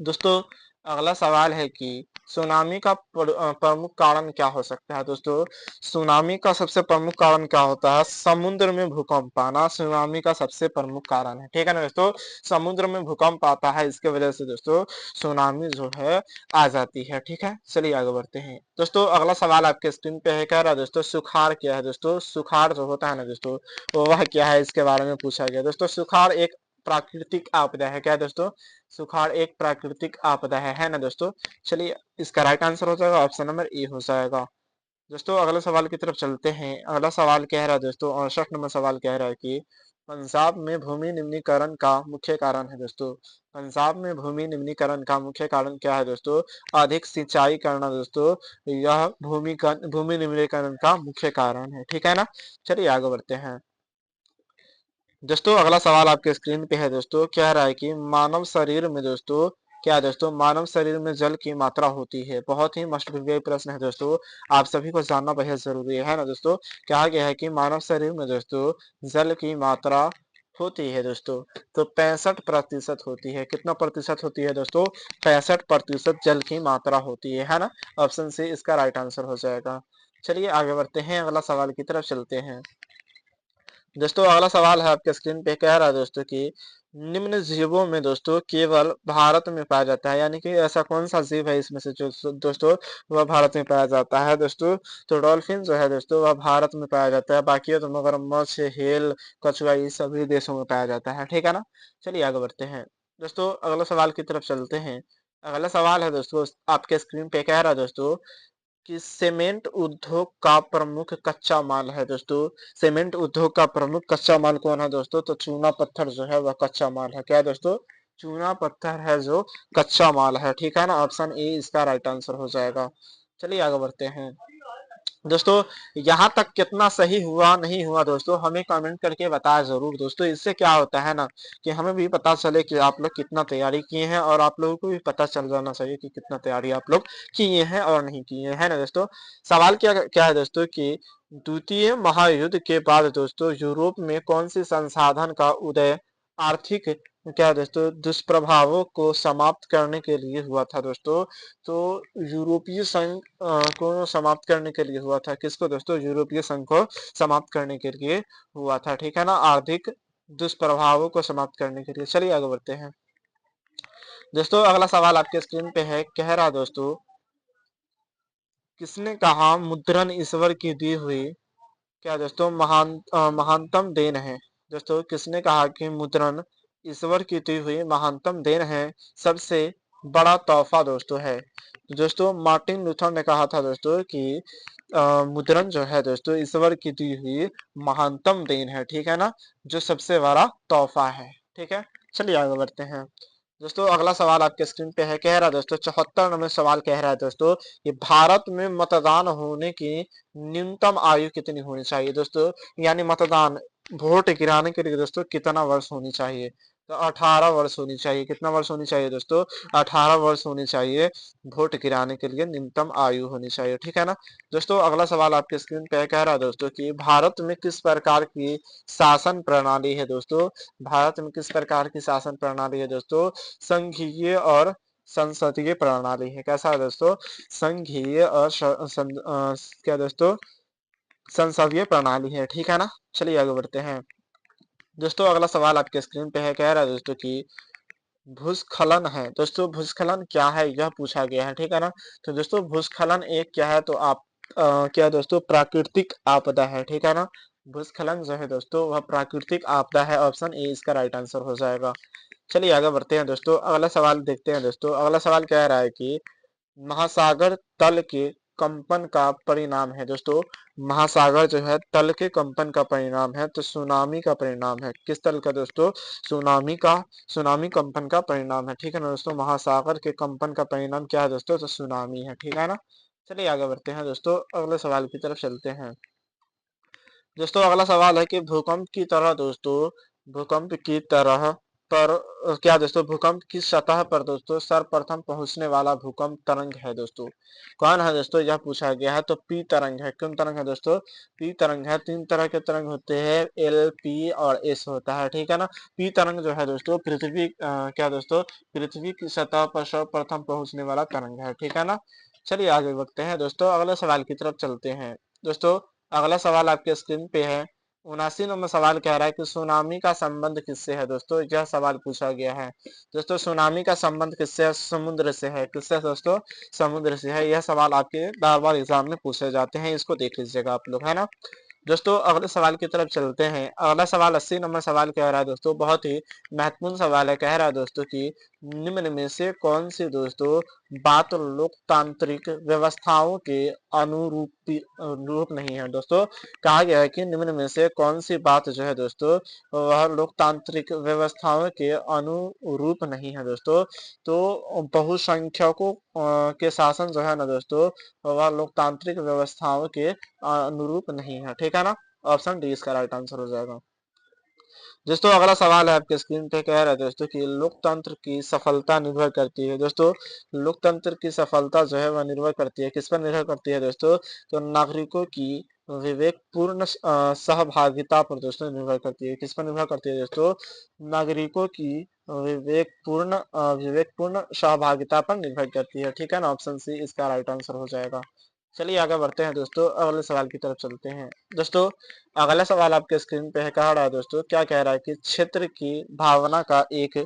दोस्तों। अगला सवाल है कि सुनामी का प्रमुख कारण क्या हो सकता है दोस्तों? सुनामी का सबसे प्रमुख कारण क्या होता है? समुद्र में भूकंप आना सुनामी का सबसे प्रमुख कारण है, ठीक है ना दोस्तों। समुद्र में भूकंप आता है, इसके वजह से दोस्तों सुनामी जो है आ जाती है, ठीक है। चलिए आगे बढ़ते हैं दोस्तों। अगला सवाल आपके स्क्रीन पे है, कह रहा है दोस्तों सुखाड़ क्या है दोस्तों? सुखाड़ जो होता है ना दोस्तों वह क्या है, इसके बारे में पूछा गया दोस्तों। सुखाड़ एक प्राकृतिक आपदा है। क्या दोस्तों? सुखाड़ एक प्राकृतिक आपदा है ना दोस्तों। चलिए इसका राइट आंसर हो जाएगा ऑप्शन नंबर ए हो जाएगा। दोस्तों अगले सवाल की तरफ चलते हैं। अगला सवाल कह रहा है दोस्तों, 68 नंबर सवाल कह रहा है कि पंजाब में भूमि निम्नीकरण का मुख्य कारण है दोस्तों। पंजाब में भूमि निम्नीकरण का मुख्य कारण क्या है दोस्तों? अधिक सिंचाई करना दोस्तों, यह भूमि निम्नीकरण का मुख्य कारण है, ठीक है ना। चलिए आगे बढ़ते हैं दोस्तों। अगला सवाल आपके स्क्रीन पे है दोस्तों, कह रहा है कि मानव शरीर में दोस्तों क्या दोस्तों मानव शरीर में जल की मात्रा होती है? बहुत ही मस्ट विषय प्रश्न है दोस्तों, आप सभी को जानना बेहद जरूरी है ना दोस्तों। कहा गया है कि मानव शरीर में दोस्तों जल की मात्रा होती है दोस्तों, तो 65% होती है। कितना प्रतिशत होती है दोस्तों? 65% जल की मात्रा होती है ना। ऑप्शन सी इसका राइट आंसर हो जाएगा। चलिए आगे बढ़ते हैं, अगला सवाल की तरफ चलते हैं दोस्तों। अगला सवाल है आपके स्क्रीन पे, कह रहा है दोस्तों कि निम्न जीवों में दोस्तों केवल भारत में पाया जाता है, यानी कि ऐसा कौन सा जीव है इसमें से जो दोस्तों वह भारत में पाया जाता है दोस्तों? तो डॉल्फिन जो है दोस्तों वह भारत में पाया जाता है, बाकी तो मगरमच्छ, हेल, कछुआ ये सभी देशों में पाया जाता है, ठीक है ना। चलिए आगे बढ़ते हैं दोस्तों, अगला सवाल की तरफ चलते हैं। अगला सवाल है दोस्तों आपके स्क्रीन पे, कह रहा है दोस्तों कि सीमेंट उद्योग का प्रमुख कच्चा माल है दोस्तों। सीमेंट उद्योग का प्रमुख कच्चा माल कौन है दोस्तों? तो चूना पत्थर जो है वह कच्चा माल है। क्या है दोस्तों? चूना पत्थर है जो कच्चा माल है। ठीक है ना, ऑप्शन ए इसका राइट आंसर हो जाएगा। चलिए आगे बढ़ते हैं दोस्तों। यहाँ तक कितना सही हुआ नहीं हुआ दोस्तों, हमें कमेंट करके बताया जरूर दोस्तों। इससे क्या होता है ना कि हमें भी पता चले कि आप लोग कितना तैयारी किए हैं, और आप लोगों को भी पता चल जाना चाहिए कि कितना तैयारी आप लोग किए हैं और नहीं किए हैं ना दोस्तों। सवाल क्या क्या है दोस्तों कि द्वितीय महायुद्ध के बाद दोस्तों यूरोप में कौन सी संसाधन का उदय आर्थिक क्या है दोस्तों दुष्प्रभावों को समाप्त करने के लिए हुआ था दोस्तों? तो यूरोपीय संघ को समाप्त करने के लिए हुआ था। किसको दोस्तों? यूरोपीय संघ को समाप्त करने के लिए हुआ था। ठीक है ना, आर्थिक दुष्प्रभावों को समाप्त करने के लिए। चलिए आगे बढ़ते हैं दोस्तों। अगला सवाल आपके स्क्रीन पे है, कह रहा दोस्तों किसने कहा मुद्रण ईश्वर की दी हुई क्या दोस्तों महानतम देन है? दोस्तों किसने कहा कि मुद्रण ईश्वर की दी हुई महानतम देन है, सबसे बड़ा तोहफा दोस्तों है? दोस्तों मार्टिन लूथर ने कहा था दोस्तों कि मुद्रण जो है दोस्तों ईश्वर की दी हुई महानतम देन है। ठीक है ना, जो सबसे बड़ा तोहफा है। ठीक है, चलिए आगे बढ़ते हैं दोस्तों। अगला सवाल आपके स्क्रीन पे है, कह रहा है दोस्तों 74 नंबर सवाल कह रहा है दोस्तों कि भारत में मतदान होने की न्यूनतम आयु कितनी होनी चाहिए दोस्तों? यानी मतदान वोट गिराने के लिए दोस्तों कितना वर्ष होनी चाहिए? तो 18 वर्ष होनी चाहिए। कितना वर्ष होनी चाहिए दोस्तों? 18 वर्ष होनी चाहिए वोट गिराने के लिए न्यूनतम आयु होनी चाहिए। ठीक है ना दोस्तों। अगला सवाल आपके स्क्रीन पे कह रहा है दोस्तों कि भारत में किस प्रकार की शासन प्रणाली है दोस्तों? भारत में किस प्रकार की शासन प्रणाली है दोस्तों? संघीय और संसदीय प्रणाली है। कैसा है दोस्तों? संघीय और क्या दोस्तों संसदीय प्रणाली है। ठीक है ना, चलिए आगे बढ़ते हैं दोस्तों। अगला सवाल आपके स्क्रीन पे है, कह रहा है दोस्तों कि भूस्खलन है दोस्तों। भूस्खलन क्या है यह पूछा गया है। ठीक है ना, तो दोस्तों भूस्खलन एक क्या है तो आप क्या दोस्तों प्राकृतिक आपदा है। ठीक है ना, भूस्खलन जो है दोस्तों वह प्राकृतिक आपदा है। ऑप्शन ए इसका राइट आंसर हो जाएगा। चलिए आगे बढ़ते हैं दोस्तों। अगला सवाल देखते हैं दोस्तों। अगला सवाल कह रहा है कि महासागर तल के कंपन का परिणाम है दोस्तों। महासागर जो है तल के कंपन का परिणाम है, तो सुनामी का परिणाम है। किस तल का दोस्तों? सुनामी का, सुनामी कंपन का परिणाम है। ठीक है ना दोस्तों, महासागर के कंपन का परिणाम क्या है दोस्तों? तो सुनामी है। ठीक है ना, चलिए आगे बढ़ते हैं दोस्तों। अगले सवाल की तरफ चलते हैं दोस्तों। अगला सवाल है कि भूकंप की तरह दोस्तों, भूकंप की तरह पर क्या दोस्तों भूकंप की सतह पर दोस्तों सर्वप्रथम पहुंचने वाला भूकंप तरंग है दोस्तों? कौन है दोस्तों यह पूछा गया है। तो पी तरंग है। कौन तरंग है दोस्तों? पी तरंग है। तीन तरह के तरंग होते हैं, एल, पी और एस होता है। ठीक है ना, पी तरंग जो है दोस्तों पृथ्वी क्या दोस्तों पृथ्वी की सतह पर सर्वप्रथम पहुंचने वाला तरंग है। ठीक है ना, चलिए आगे बढ़ते हैं दोस्तों। अगले सवाल की तरफ चलते हैं दोस्तों। अगला सवाल आपके स्क्रीन पे है, 79 नंबर सवाल कह रहा है कि सुनामी का संबंध किससे है दोस्तों? यह सवाल पूछा गया है दोस्तों। सुनामी का संबंध किससे है? समुद्र से है। किससे दोस्तों? समुद्र से है। यह सवाल आपके बार बार एग्जाम में पूछे जाते हैं, इसको देख लीजिएगा आप लोग, है ना दोस्तों। अगले सवाल की तरफ चलते हैं। अगला सवाल 80 नंबर सवाल कह रहा है दोस्तों, बहुत ही महत्वपूर्ण सवाल है। कह रहा है दोस्तों कि निम्न में से कौन सी दोस्तों बात लोकतांत्रिक व्यवस्थाओं के अनुरूप नहीं है दोस्तों? कहा गया है कि निम्न में से कौन सी बात जो है दोस्तों वह लोकतांत्रिक व्यवस्थाओं के अनुरूप नहीं है दोस्तों? तो बहुसंख्यकों के शासन जो है ना दोस्तों वह लोकतांत्रिक व्यवस्थाओं के अनुरूप नहीं है। ठीक है ना, ऑप्शन डी इसका राइट आंसर हो जाएगा दोस्तों। अगला सवाल है आपके स्क्रीन पे, कह रहा है दोस्तों कि लोकतंत्र की सफलता निर्भर करती है दोस्तों। लोकतंत्र की सफलता जो है वह निर्भर करती है, किस पर निर्भर करती है दोस्तों? तो नागरिकों की विवेकपूर्ण सहभागिता पर दोस्तों निर्भर करती है। किस पर निर्भर करती है दोस्तों? नागरिकों की विवेकपूर्ण सहभागिता पर निर्भर करती है। ठीक है ना, ऑप्शन सी इसका राइट आंसर हो जाएगा। चलिए आगे बढ़ते हैं दोस्तों। अगले सवाल की तरफ चलते हैं दोस्तों। अगला सवाल आपके स्क्रीन पे है, कह रहा है दोस्तों, क्या कह रहा है कि क्षेत्र की भावना का एक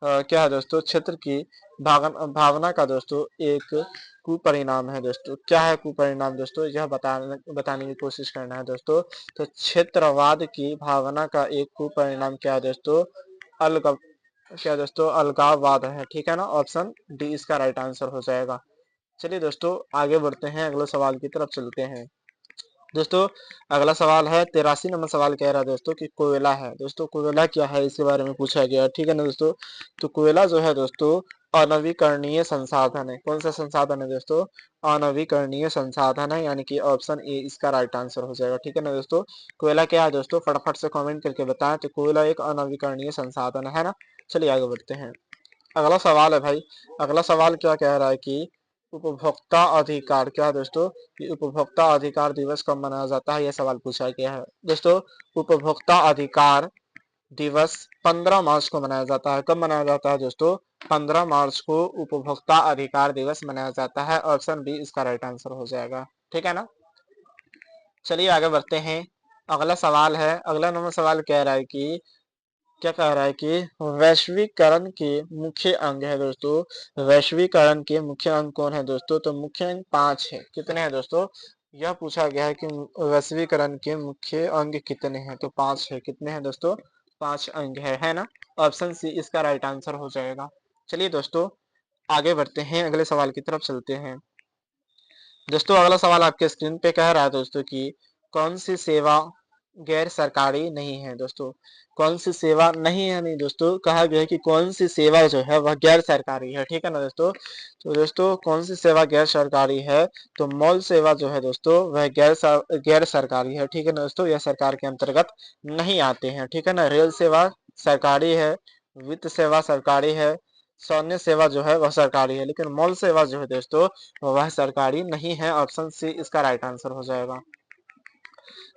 क्या है दोस्तों? क्षेत्र की भावना का दोस्तों एक कुपरिणाम है दोस्तों। क्या है कुपरिणाम दोस्तों? यह बताने की कोशिश करना है दोस्तों। तो क्षेत्रवाद की भावना का एक कुपरिणाम क्या है दोस्तों? क्या दोस्तों? अलगाववाद है। ठीक है ना, ऑप्शन डी इसका राइट आंसर हो जाएगा चलिए दोस्तों आगे बढ़ते हैं, अगले सवाल की तरफ चलते हैं। दोस्तों अगला सवाल है 83 नंबर सवाल कह रहा है दोस्तों कि कोयला है। दोस्तों कोयला क्या है इसके बारे में पूछा गया, ठीक है ना दोस्तों। तो कोयला जो है दोस्तों अनवीकरणीय संसाधन है। कौन सा संसाधन है दोस्तों? अनवीकरणीय संसाधन है, यानी कि ऑप्शन ए इसका राइट आंसर हो जाएगा, ठीक है ना दोस्तों। कोयला क्या है दोस्तों, फटाफट से कमेंट करके बताएं। तो कोयला एक अनवीकरणीय संसाधन है ना। चलिए आगे बढ़ते हैं। अगला सवाल है भाई, अगला सवाल क्या कह रहा है कि उपभोक्ता अधिकार क्या है दोस्तों, कि उपभोक्ता अधिकार दिवस कब मनाया जाता है, यह सवाल पूछा गया है। दोस्तों उपभोक्ता अधिकार दिवस 15 मार्च को मनाया जाता है। कब मनाया जाता है दोस्तों? 15 मार्च को उपभोक्ता अधिकार दिवस मनाया जाता है। ऑप्शन बी इसका राइट आंसर हो जाएगा, ठीक है ना। चलिए आगे बढ़ते हैं। अगला सवाल है, अगला नंबर सवाल कह रहा है कि क्या कह रहा है कि वैश्वीकरण के मुख्य अंग है दोस्तों। वैश्वीकरण के मुख्य अंग कौन है दोस्तों? तो मुख्य अंग 5 है। कितने हैं दोस्तों? यह पूछा गया है कि वैश्वीकरण के मुख्य अंग कितने हैं, तो 5 है। कितने हैं दोस्तों? 5 अंग है ना। ऑप्शन सी इसका राइट आंसर हो जाएगा। चलिए दोस्तों आगे बढ़ते हैं, अगले सवाल की तरफ चलते हैं। दोस्तों अगला सवाल आपके स्क्रीन पे कह रहा है दोस्तों कि कौन सी सेवा गैर सरकारी नहीं है। दोस्तों कौन सी सेवा नहीं है, नहीं दोस्तों कहा गया है कि कौन सी सेवा जो है वह गैर सरकारी है, ठीक है ना दोस्तों। तो दोस्तों कौन सी सेवा गैर सरकारी है? तो मॉल सेवा जो है दोस्तों वह गैर सरकारी है, ठीक है ना दोस्तों। यह सरकार के अंतर्गत नहीं आते हैं, ठीक है ना। रेल सेवा सरकारी है, वित्त सेवा सरकारी है, सैन्य सेवा जो है वह सरकारी है, लेकिन मॉल सेवा जो है दोस्तों वह सरकारी नहीं है। ऑप्शन सी इसका राइट आंसर हो जाएगा।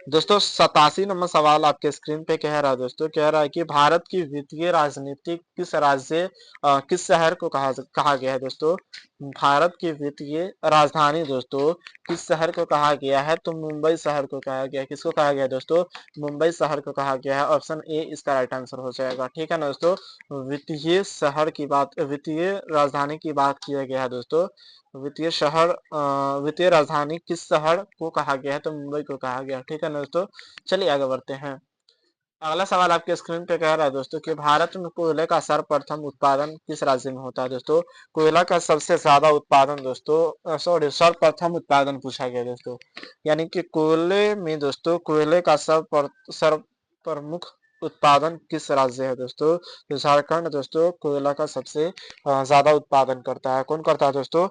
दोस्तों 87 नंबर सवाल आपके स्क्रीन पे कह रहा है दोस्तों, कह रहा है कि भारत की वित्तीय राजनीति किस राज्य किस शहर को कहा गया है दोस्तों। भारत की वित्तीय राजधानी दोस्तों किस शहर को कहा गया है? तो मुंबई शहर को कहा गया है। किसको कहा गया है दोस्तों? मुंबई शहर को कहा गया है। ऑप्शन ए इसका राइट आंसर हो जाएगा, ठीक है ना दोस्तों। वित्तीय शहर की बात, वित्तीय राजधानी की बात किया गया है दोस्तों। वित्तीय राजधानी किस शहर को कहा गया है? तो मुंबई को कहा गया, ठीक है ना दोस्तों। चलिए आगे बढ़ते हैं। अगला सवाल आपके स्क्रीन पे कह रहा है दोस्तों कि भारत में कोयले का सर्वप्रथम उत्पादन किस राज्य में होता है दोस्तों। कोयला का सबसे ज्यादा उत्पादन दोस्तों सॉरी सर्वप्रथम उत्पादन पूछा गया दोस्तों, यानी कि कोयले में दोस्तों कोयले का सर्व प्रमुख उत्पादन किस राज्य है दोस्तों। तो झारखंड दोस्तों कोयला का सबसे ज्यादा उत्पादन करता है। कौन करता है दोस्तों?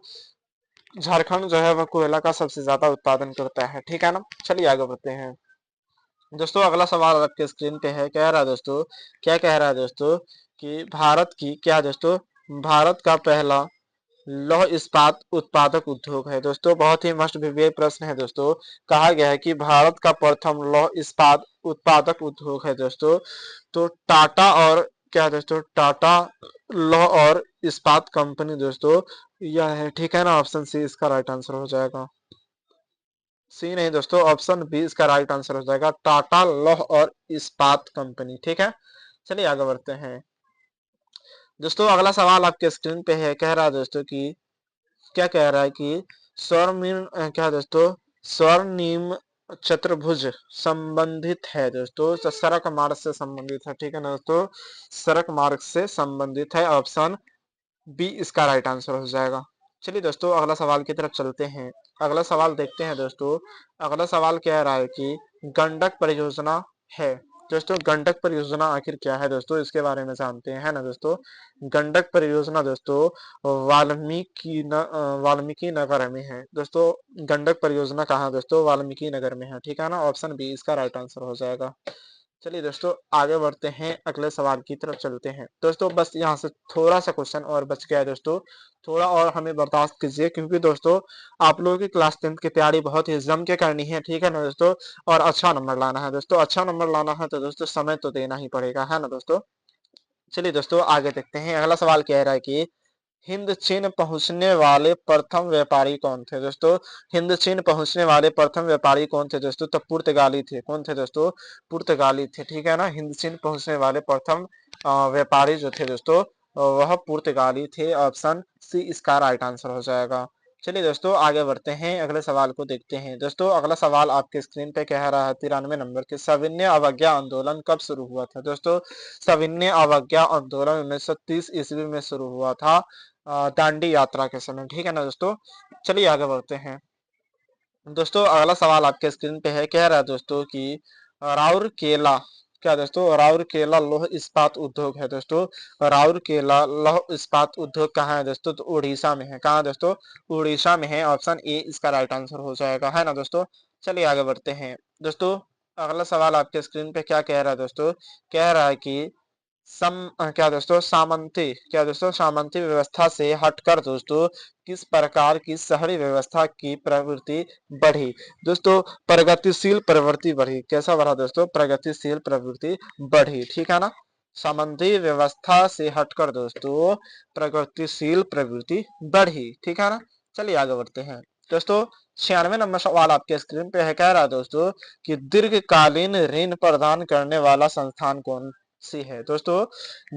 झारखंड जो है वह कोयला का सबसे ज्यादा उत्पादन करता है, ठीक है ना। चलिए आगे बढ़ते हैं। दोस्तों अगला सवाल आपके स्क्रीन पे है, कह रहा है दोस्तों, क्या कह रहा है दोस्तों कि भारत की क्या दोस्तों, भारत का पहला लौह इस्पात उत्पादक उद्योग है। दोस्तों बहुत ही मस्ट विवेक प्रश्न है दोस्तों। कहा गया है कि भारत का प्रथम लौह इस्पात उत्पादक उद्योग है दोस्तों। तो टाटा और क्या दोस्तों, टाटा लौह और इस्पात कंपनी दोस्तों यह है, ठीक है ना। ऑप्शन सी इसका राइट आंसर हो जाएगा। सी नहीं दोस्तों, ऑप्शन बी इसका राइट आंसर हो जाएगा, टाटा लौह और इस्पात कंपनी, ठीक है। चलिए आगे बढ़ते हैं। दोस्तों अगला सवाल आपके स्क्रीन पे है, कह रहा है दोस्तों कि क्या कह रहा है कि स्वर्णिम क्या दोस्तों, स्वर्णिम चतुर्भुज संबंधित है दोस्तों। तो सड़क मार्ग से संबंधित है, ठीक है ना दोस्तों। सड़क मार्ग से संबंधित है। ऑप्शन बी इसका राइट आंसर हो जाएगा। चलिए दोस्तों अगला सवाल की तरफ चलते हैं। अगला सवाल देखते हैं दोस्तों। अगला सवाल कह रहा है कि गंडक परियोजना है। दोस्तों गंडक परियोजना आखिर क्या है दोस्तों, इसके बारे में जानते हैं, है ना दोस्तों। गंडक परियोजना दोस्तों वाल्मीकि नगर में है दोस्तों। गंडक परियोजना कहाँ है दोस्तों? वाल्मीकि नगर में है, ठीक है ना। ऑप्शन बी इसका राइट आंसर हो जाएगा। चलिए दोस्तों आगे बढ़ते हैं, अगले सवाल की तरफ चलते हैं। दोस्तों बस यहाँ से थोड़ा सा क्वेश्चन और बच गया है दोस्तों, थोड़ा और हमें बर्दाश्त कीजिए, क्योंकि दोस्तों आप लोगों की क्लास 10 की तैयारी बहुत ही जम के करनी है, ठीक है ना दोस्तों। और अच्छा नंबर लाना है दोस्तों, अच्छा नंबर लाना है तो दोस्तों समय तो देना ही पड़ेगा, है ना दोस्तों। चलिए दोस्तों आगे देखते हैं। अगला सवाल कह रहा है कि हिंद चीन पहुंचने वाले प्रथम व्यापारी कौन थे दोस्तों। हिंद चीन पहुंचने वाले प्रथम व्यापारी कौन थे दोस्तों? तो पुर्तगाली थे। कौन थे दोस्तों? पुर्तगाली थे, ठीक है ना। हिंद चीन पहुंचने वाले प्रथम व्यापारी जो थे दोस्तों वह पुर्तगाली थे। ऑप्शन सी इसका राइट आंसर हो जाएगा। चलिए दोस्तों आगे बढ़ते हैं, अगले सवाल को देखते हैं। दोस्तों अगला सवाल आपके स्क्रीन पे कह रहा है 93 नंबर के, सविनय अवज्ञा आंदोलन कब शुरू हुआ था दोस्तों। सविनय अवज्ञा आंदोलन 1930 ईस्वी में शुरू हुआ था। दांडी यात्रा के समय, ठीक है ना दोस्तों। चलिए आगे बढ़ते हैं। दोस्तों अगला सवाल आपके स्क्रीन पे है, कह रहा है दोस्तों कि राउरकेला, क्या दोस्तों, राउरकेला लौह इस्पात उद्योग है दोस्तों। राउरकेला लौह इस्पात उद्योग कहाँ है दोस्तों, तो उड़ीसा में है। कहाँ है दोस्तों, उड़ीसा में है। ऑप्शन ए इसका राइट आंसर हो जाएगा, है ना दोस्तों। चलिए आगे बढ़ते हैं। दोस्तों अगला सवाल आपके स्क्रीन पे क्या कह रहा है दोस्तों, कह रहा है कि क्या दोस्तों, सामंती व्यवस्था से हटकर दोस्तों किस प्रकार की शहरी व्यवस्था की प्रवृत्ति बढ़ी। दोस्तों प्रगतिशील प्रवृत्ति बढ़ी, कैसा बढ़ा दोस्तों, प्रगतिशील प्रवृत्ति बढ़ी, ठीक है ना। सामंती व्यवस्था से हटकर दोस्तों प्रगतिशील प्रवृत्ति बढ़ी, ठीक है ना। चलिए आगे बढ़ते हैं। दोस्तों 96 नंबर सवाल आपके स्क्रीन पे है, कह रहा है दोस्तों कि दीर्घकालीन ऋण प्रदान करने वाला संस्थान कौन सी है दोस्तों।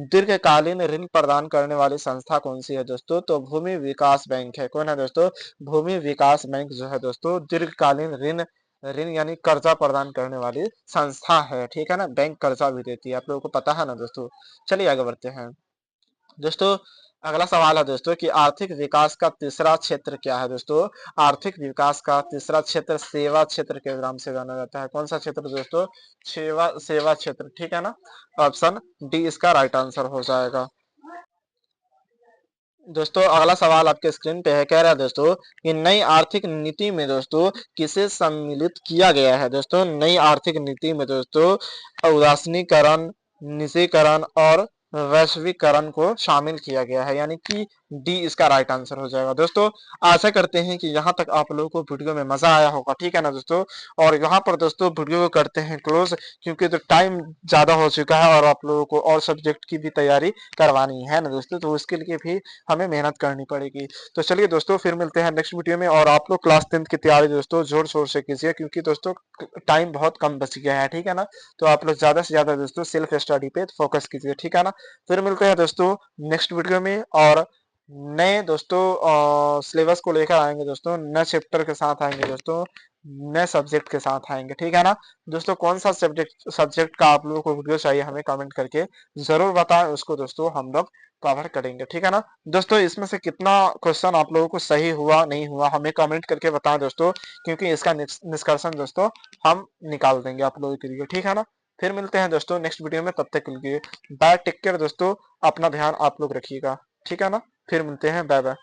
दीर्घकालीन ऋण प्रदान करने वाली संस्था कौन सी है दोस्तों, तो भूमि विकास बैंक है। कौन है दोस्तों, भूमि विकास बैंक जो है दोस्तों दीर्घकालीन ऋण ऋण यानी कर्जा प्रदान करने वाली संस्था है, ठीक है ना। बैंक कर्जा भी देती है, आप लोगों को पता है ना दोस्तों। चलिए आगे बढ़ते हैं। दोस्तों अगला सवाल है दोस्तों कि आर्थिक विकास का तीसरा क्षेत्र क्या है दोस्तों। आर्थिक विकास का तीसरा क्षेत्र सेवा क्षेत्र के नाम से जाना जाता है। कौन सा क्षेत्र दोस्तों, सेवा सेवा क्षेत्र, ठीक है ना। ऑप्शन डी इसका राइट आंसर हो जाएगा। दोस्तों अगला सवाल आपके स्क्रीन पे है, कह रहा है दोस्तों कि नई आर्थिक नीति में दोस्तों किसे सम्मिलित किया गया है। दोस्तों नई आर्थिक नीति में दोस्तों उदासीनीकरण, निजीकरण और वैश्वीकरण को शामिल किया गया है, यानी कि डी इसका राइट आंसर हो जाएगा। दोस्तों आशा करते हैं कि यहाँ तक आप लोगों को वीडियो में मजा आया होगा, ठीक है ना दोस्तों। और यहाँ पर दोस्तों वीडियो को करते हैं क्लोज, क्योंकि तो टाइम ज्यादा हो चुका है और आप लोगों को और सब्जेक्ट की भी तैयारी करवानी है ना दोस्तों, तो उसके लिए भी हमें मेहनत करनी पड़ेगी। तो चलिए दोस्तों फिर मिलते हैं नेक्स्ट वीडियो में। और आप लोग क्लास 10th की तैयारी दोस्तों जोर शोर से कीजिए, क्योंकि दोस्तों टाइम बहुत कम बच गया है, ठीक है ना। तो आप लोग ज्यादा से ज्यादा दोस्तों सेल्फ स्टडी पे फोकस कीजिए, ठीक है ना। फिर मिलते हैं दोस्तों नेक्स्ट वीडियो में, और नए दोस्तों सिलेबस को लेकर आएंगे दोस्तों, नए चैप्टर के साथ आएंगे दोस्तों, नए सब्जेक्ट के साथ आएंगे, ठीक है ना। दोस्तों कौन सा सब्जेक्ट का आप लोगों को वीडियो चाहिए हमें कमेंट करके जरूर बताएं, उसको दोस्तों हम लोग कवर करेंगे, ठीक है ना। दोस्तों इसमें से कितना क्वेश्चन आप लोगों को सही हुआ नहीं हुआ हमें कमेंट करके बताएं दोस्तों, क्योंकि इसका निष्कर्षण दोस्तों हम निकाल देंगे आप लोगों के लिए, ठीक है ना। फिर मिलते हैं दोस्तों नेक्स्ट वीडियो में, तब तक के लिए बाय, टेक केयर दोस्तों, अपना ध्यान आप लोग रखिएगा, ठीक है ना। फिर मिलते हैं, बाय बाय।